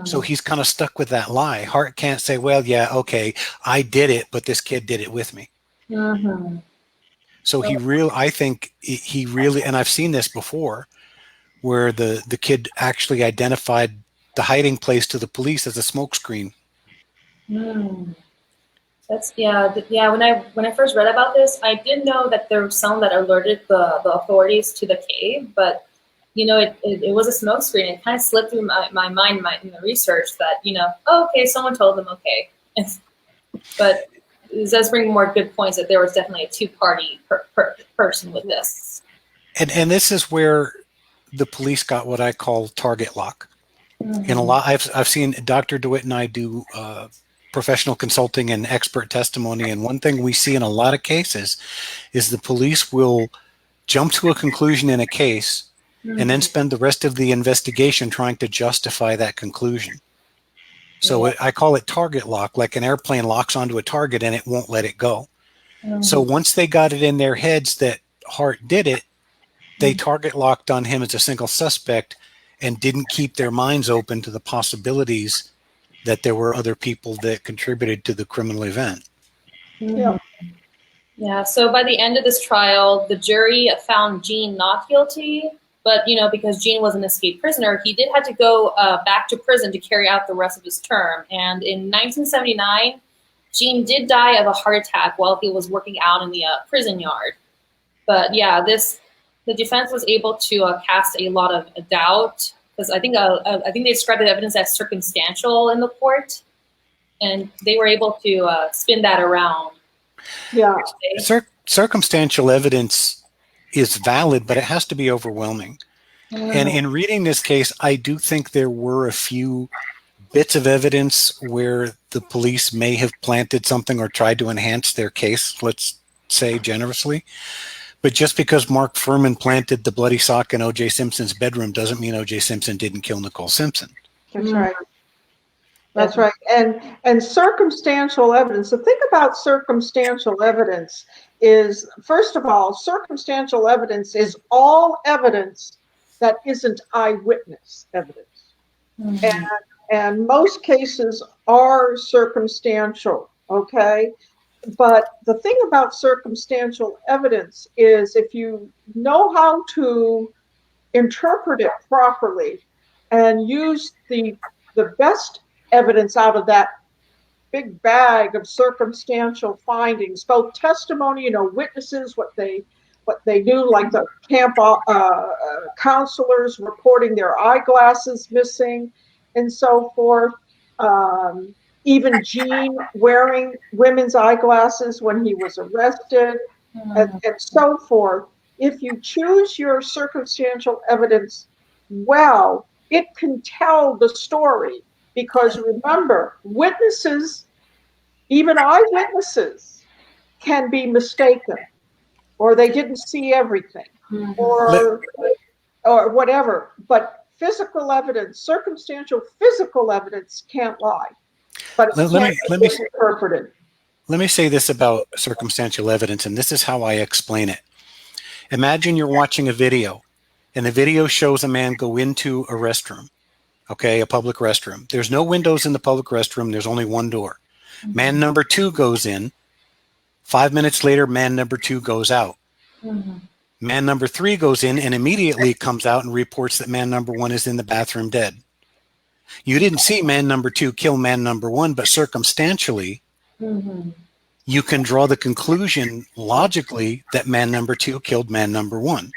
So he's kind of stuck with that lie. Hart can't say, well, yeah, okay, I did it, but this kid did it with me. So I think he really, and I've seen this before, where the kid actually identified the hiding place to the police as a smokescreen. That's When I first read about this, I did know that there were some that alerted the authorities to the cave, but it was a smokescreen. It kind of slipped through my mind in the research that okay, someone told them, okay, but it does bring more good points that there was definitely a two-party person with this. And this is where the police got what I call target lock. In a lot, I've seen Dr. DeWitt and I do professional consulting and expert testimony, and one thing we see in a lot of cases is the police will jump to a conclusion in a case and then spend the rest of the investigation trying to justify that conclusion. So I call it target lock, like an airplane locks onto a target and it won't let it go. So once they got it in their heads that Hart did it, they target locked on him as a single suspect and didn't keep their minds open to the possibilities that there were other people that contributed to the criminal event. Yeah, so by the end of this trial, the jury found Gene not guilty, but because Gene was an escaped prisoner, he did have to go back to prison to carry out the rest of his term. And in 1979, Gene did die of a heart attack while he was working out in the prison yard. But the defense was able to cast a lot of doubt, because I think they described the evidence as circumstantial in the court, and they were able to spin that around. Yeah. Circumstantial evidence is valid, but it has to be overwhelming. And in reading this case, I do think there were a few bits of evidence where the police may have planted something or tried to enhance their case, let's say generously. But just because Mark Furman planted the bloody sock in O.J. Simpson's bedroom doesn't mean O.J. Simpson didn't kill Nicole Simpson. That's right. That's right. And circumstantial evidence, the thing about circumstantial evidence is, first of all, circumstantial evidence is all evidence that isn't eyewitness evidence. And most cases are circumstantial, okay? But the thing about circumstantial evidence is, if you know how to interpret it properly and use the best evidence out of that big bag of circumstantial findings, both testimony, witnesses, what they do, like the camp counselors reporting their eyeglasses missing and so forth. Even Gene wearing women's eyeglasses when he was arrested, and so forth. if you choose your circumstantial evidence well, it can tell the story. Because remember, witnesses, even eyewitnesses, can be mistaken, or they didn't see everything, or whatever. But physical evidence, circumstantial physical evidence, can't lie, but it can't be misinterpreted. Let me say this about circumstantial evidence, and this is how I explain it. Imagine you're watching a video, and the video shows a man go into a restroom, okay, a public restroom. There's no windows in the public restroom. There's only one door. Mm-hmm. Man number 2 goes in. 5 minutes later, man number 2 goes out. Mm-hmm. Man number 3 goes in and immediately comes out and reports that man number 1 is in the bathroom dead. You didn't see man number 2 kill man number 1, but circumstantially, mm-hmm. you can draw the conclusion logically that man number 2 killed man number 1.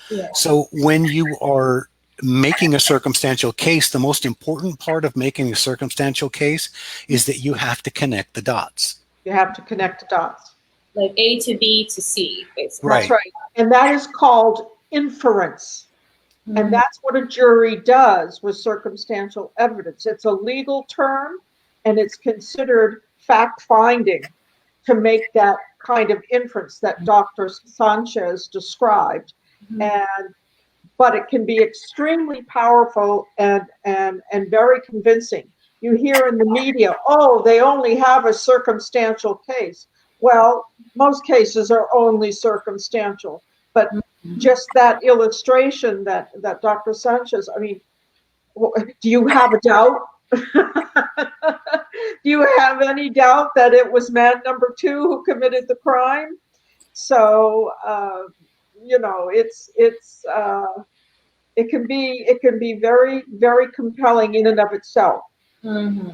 Yeah. So when you are making a circumstantial case, the most important part of making a circumstantial case is that you have to connect the dots. You have to connect the dots. Like A to B to C, basically. Right. That's right. And that is called inference. Mm-hmm. And that's what a jury does with circumstantial evidence. It's a legal term, and it's considered fact-finding to make that kind of inference that Dr. Sanchez described. Mm-hmm. But it can be extremely powerful and very convincing. You hear in the media, oh, they only have a circumstantial case. Well, most cases are only circumstantial. But just that illustration that Dr. Sanchez, I mean, do you have a doubt? Do you have any doubt that it was man number 2 who committed the crime? So, it can be very, very compelling in and of itself. Mm-hmm.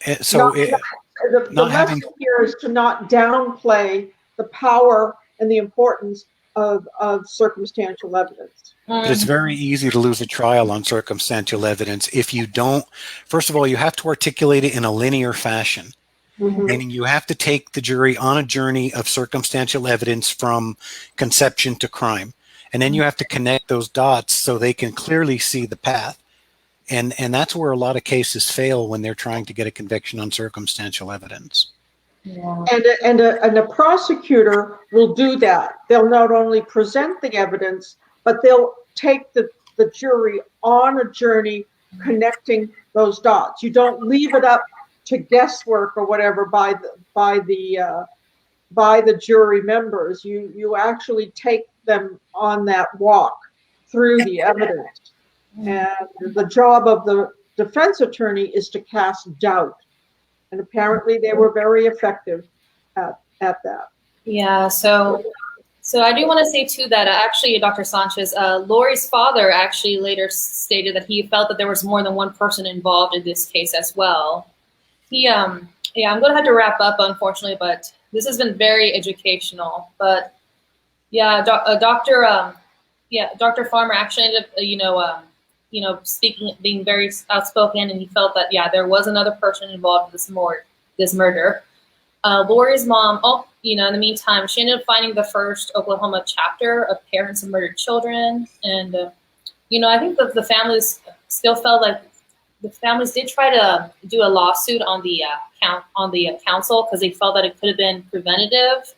The lesson here is to not downplay the power and the importance of circumstantial evidence. But it's very easy to lose a trial on circumstantial evidence if you don't. First of all, you have to articulate it in a linear fashion, mm-hmm. meaning you have to take the jury on a journey of circumstantial evidence from conception to crime. And then you have to connect those dots so they can clearly see the path. And that's where a lot of cases fail when they're trying to get a conviction on circumstantial evidence. Yeah. And a prosecutor will do that. They'll not only present the evidence, but they'll take the jury on a journey connecting those dots. You don't leave it up to guesswork or whatever by the jury members. You actually take them on that walk through the evidence. And the job of the defense attorney is to cast doubt. And apparently they were very effective at that. Yeah, so I do want to say too that actually Dr. Sanchez, Lori's father actually later stated that he felt that there was more than one person involved in this case as well. I'm going to have to wrap up, unfortunately, but this has been very educational. But yeah, Dr. Farmer actually ended up, speaking, being very outspoken, and he felt that, there was another person involved in this murder. Lori's mom, in the meantime, she ended up finding the first Oklahoma chapter of parents of murdered children. And, I think that the families still felt like the families did try to do a lawsuit on the council because they felt that it could have been preventative.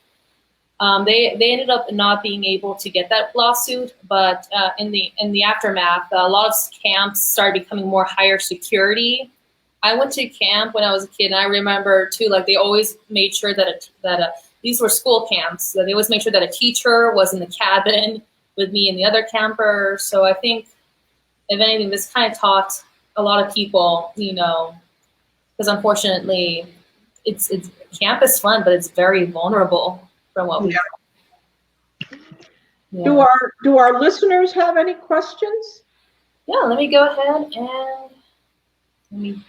They ended up not being able to get that lawsuit, but in the aftermath, a lot of camps started becoming more higher security. I went to camp when I was a kid, and I remember too, like they always made sure that these were school camps. So they always made sure that a teacher was in the cabin with me and the other campers. So I think, if anything, this kind of taught a lot of people, because unfortunately, it's camp is fun, but it's very vulnerable. From what we Yeah. Do our listeners have any questions? Yeah, let me go ahead and let me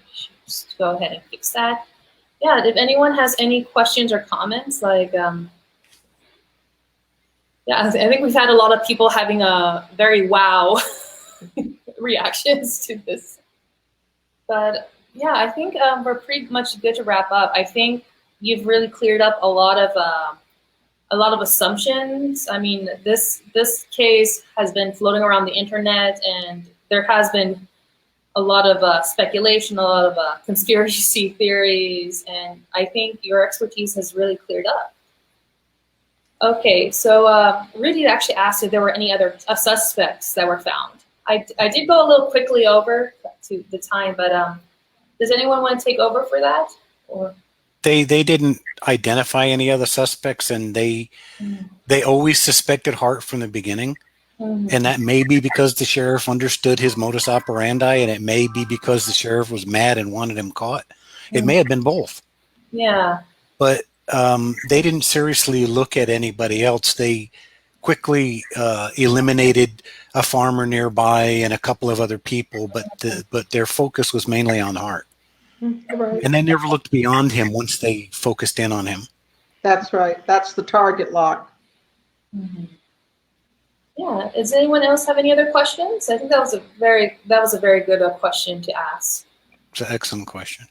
just go ahead and fix that. Yeah, if anyone has any questions or comments, like I think we've had a lot of people having a very wow reactions to this. But yeah, I think we're pretty much good to wrap up. I think you've really cleared up a lot of a lot of assumptions. I mean, this case has been floating around the internet, and there has been a lot of speculation, a lot of conspiracy theories, and I think your expertise has really cleared up. Okay, so Rudy actually asked if there were any other suspects that were found. I did go a little quickly over to the time, but does anyone want to take over for that? Or They didn't identify any other suspects, and they always suspected Hart from the beginning. And that may be because the sheriff understood his modus operandi, and it may be because the sheriff was mad and wanted him caught. It may have been both. Yeah. But they didn't seriously look at anybody else. They quickly eliminated a farmer nearby and a couple of other people, but their focus was mainly on Hart. Right. And they never looked beyond him once they focused in on him. That's right. That's the target lock. Yeah. Does anyone else have any other questions? I think that was a very good question to ask. It's an excellent question.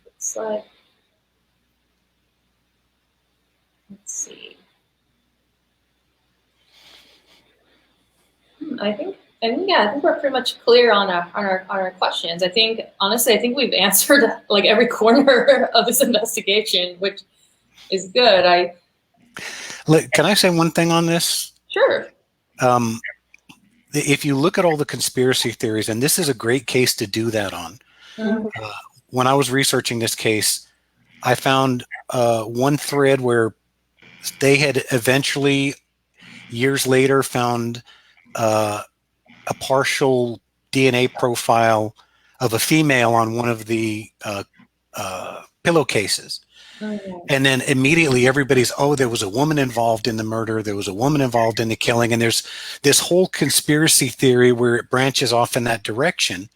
It's like, let's see. I think we're pretty much clear on our questions. Honestly, I think we've answered like every corner of this investigation, which is good. Can I say one thing on this? Sure. If you look at all the conspiracy theories, and this is a great case to do that on. When I was researching this case, I found one thread where they had eventually, years later, found a partial DNA profile of a female on one of the pillowcases. And then immediately everybody's, there was a woman involved in the murder. There was a woman involved in the killing. And there's this whole conspiracy theory where it branches off in that direction.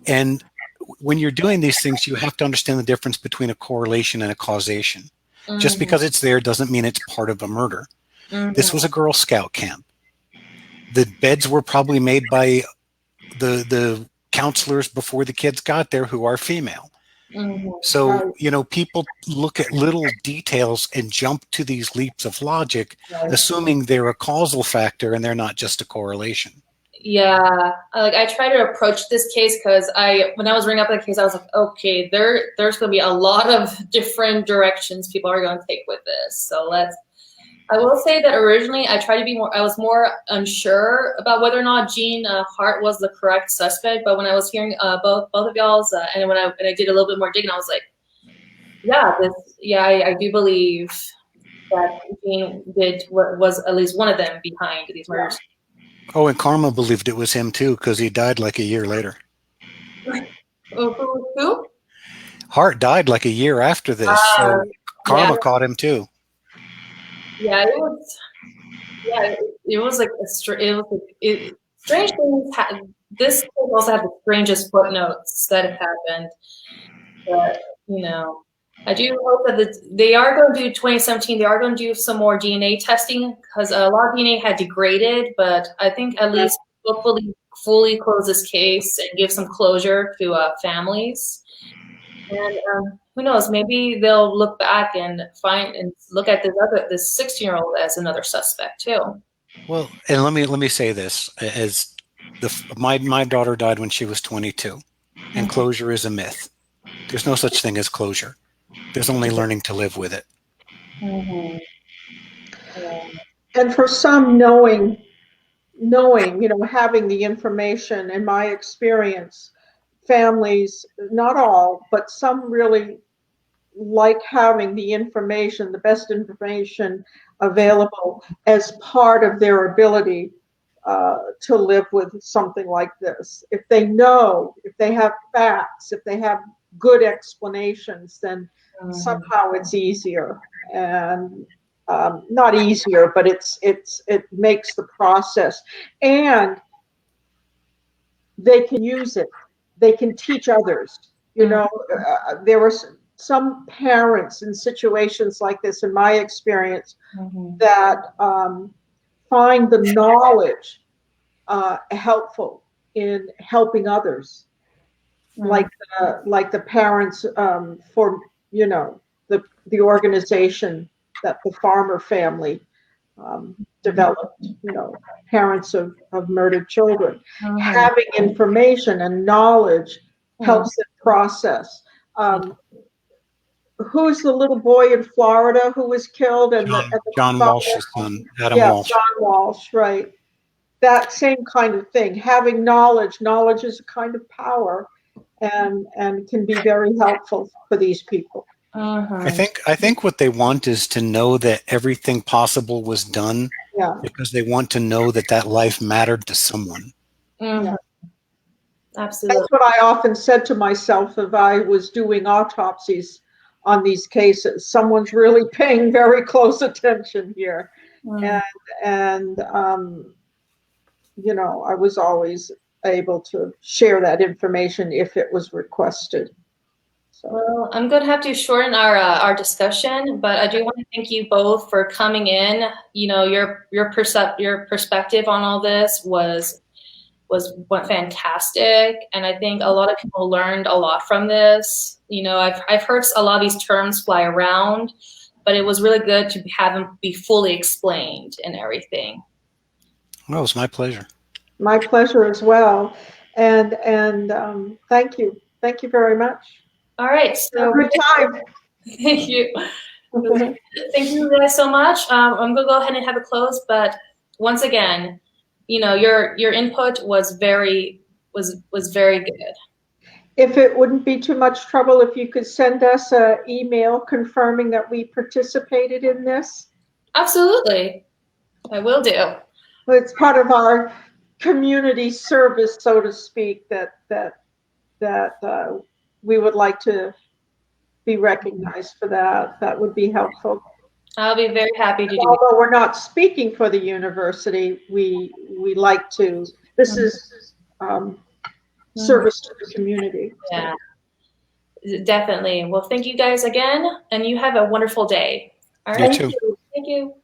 And when you're doing these things, you have to understand the difference between a correlation and a causation. Just because it's there doesn't mean it's part of a murder. This was a Girl Scout camp. The beds were probably made by the counselors before the kids got there, who are female. So, people look at little details and jump to these leaps of logic, assuming they're a causal factor and they're not just a correlation. Yeah, I try to approach this case because when I was bringing up the case, I was like, okay, there's going to be a lot of different directions people are going to take with this. So I will say that originally I was more unsure about whether or not Jean Hart was the correct suspect. But when I was hearing both of y'all's, and when I did a little bit more digging, I was like, I do believe that Jean was at least one of them behind these murders. Oh, and Karma believed it was him too, because he died like a year later. Who? Hart died like a year after this, so Karma caught him too. Yeah, it was. Yeah, it was like strange things. This also had the strangest footnotes that have happened. But I do hope that they are going to do 2017. They are going to do some more DNA testing because a lot of DNA had degraded. But I think at least hopefully fully close this case and give some closure to families. And who knows? Maybe they'll look back and look at this 16-year-old as another suspect too. Well, and let me say this: as my daughter died when she was 22, and closure is a myth. There's no such thing as closure. There's only learning to live with it. And for some, knowing, having the information, in my experience, families, not all, but some really like having the information, the best information available as part of their ability to live with something like this. If they know, if they have facts, if they have good explanations, then somehow it's easier. And not easier, but it makes the process, and they can use it. They can teach others. There were some parents in situations like this, in my experience, that find the knowledge helpful in helping others, like the parents for the organization that the farmer family developed, parents of murdered children. Having information and knowledge helps them process. Who's the little boy in Florida who was killed? John Walsh's son, Adam Walsh. John Walsh, right. That same kind of thing. Having knowledge is a kind of power, and can be very helpful for these people. I think what they want is to know that everything possible was done, because they want to know that life mattered to someone. Yeah. Absolutely. That's what I often said to myself if I was doing autopsies on these cases. Someone's really paying very close attention here. And I was always able to share that information if it was requested. So. Well, I'm going to have to shorten our discussion, but I do want to thank you both for coming in. Your perspective on all this went fantastic, and I think a lot of people learned a lot from this. I've heard a lot of these terms fly around, but it was really good to have them be fully explained and everything. Well, it was my pleasure. My pleasure as well, and thank you very much. All right, so good time. Thank you. Thank you guys so much. I'm gonna go ahead and have it closed, but once again, your input was very good. If it wouldn't be too much trouble, if you could send us an email confirming that we participated in this. Absolutely, I will do. It's part of our community service, so to speak, that we would like to be recognized for that. That would be helpful. I'll be very happy to do. Although we're not speaking for the university, we like to. This is service to the community. Yeah, definitely. Well, thank you guys again, and you have a wonderful day. All right. You too. Thank you.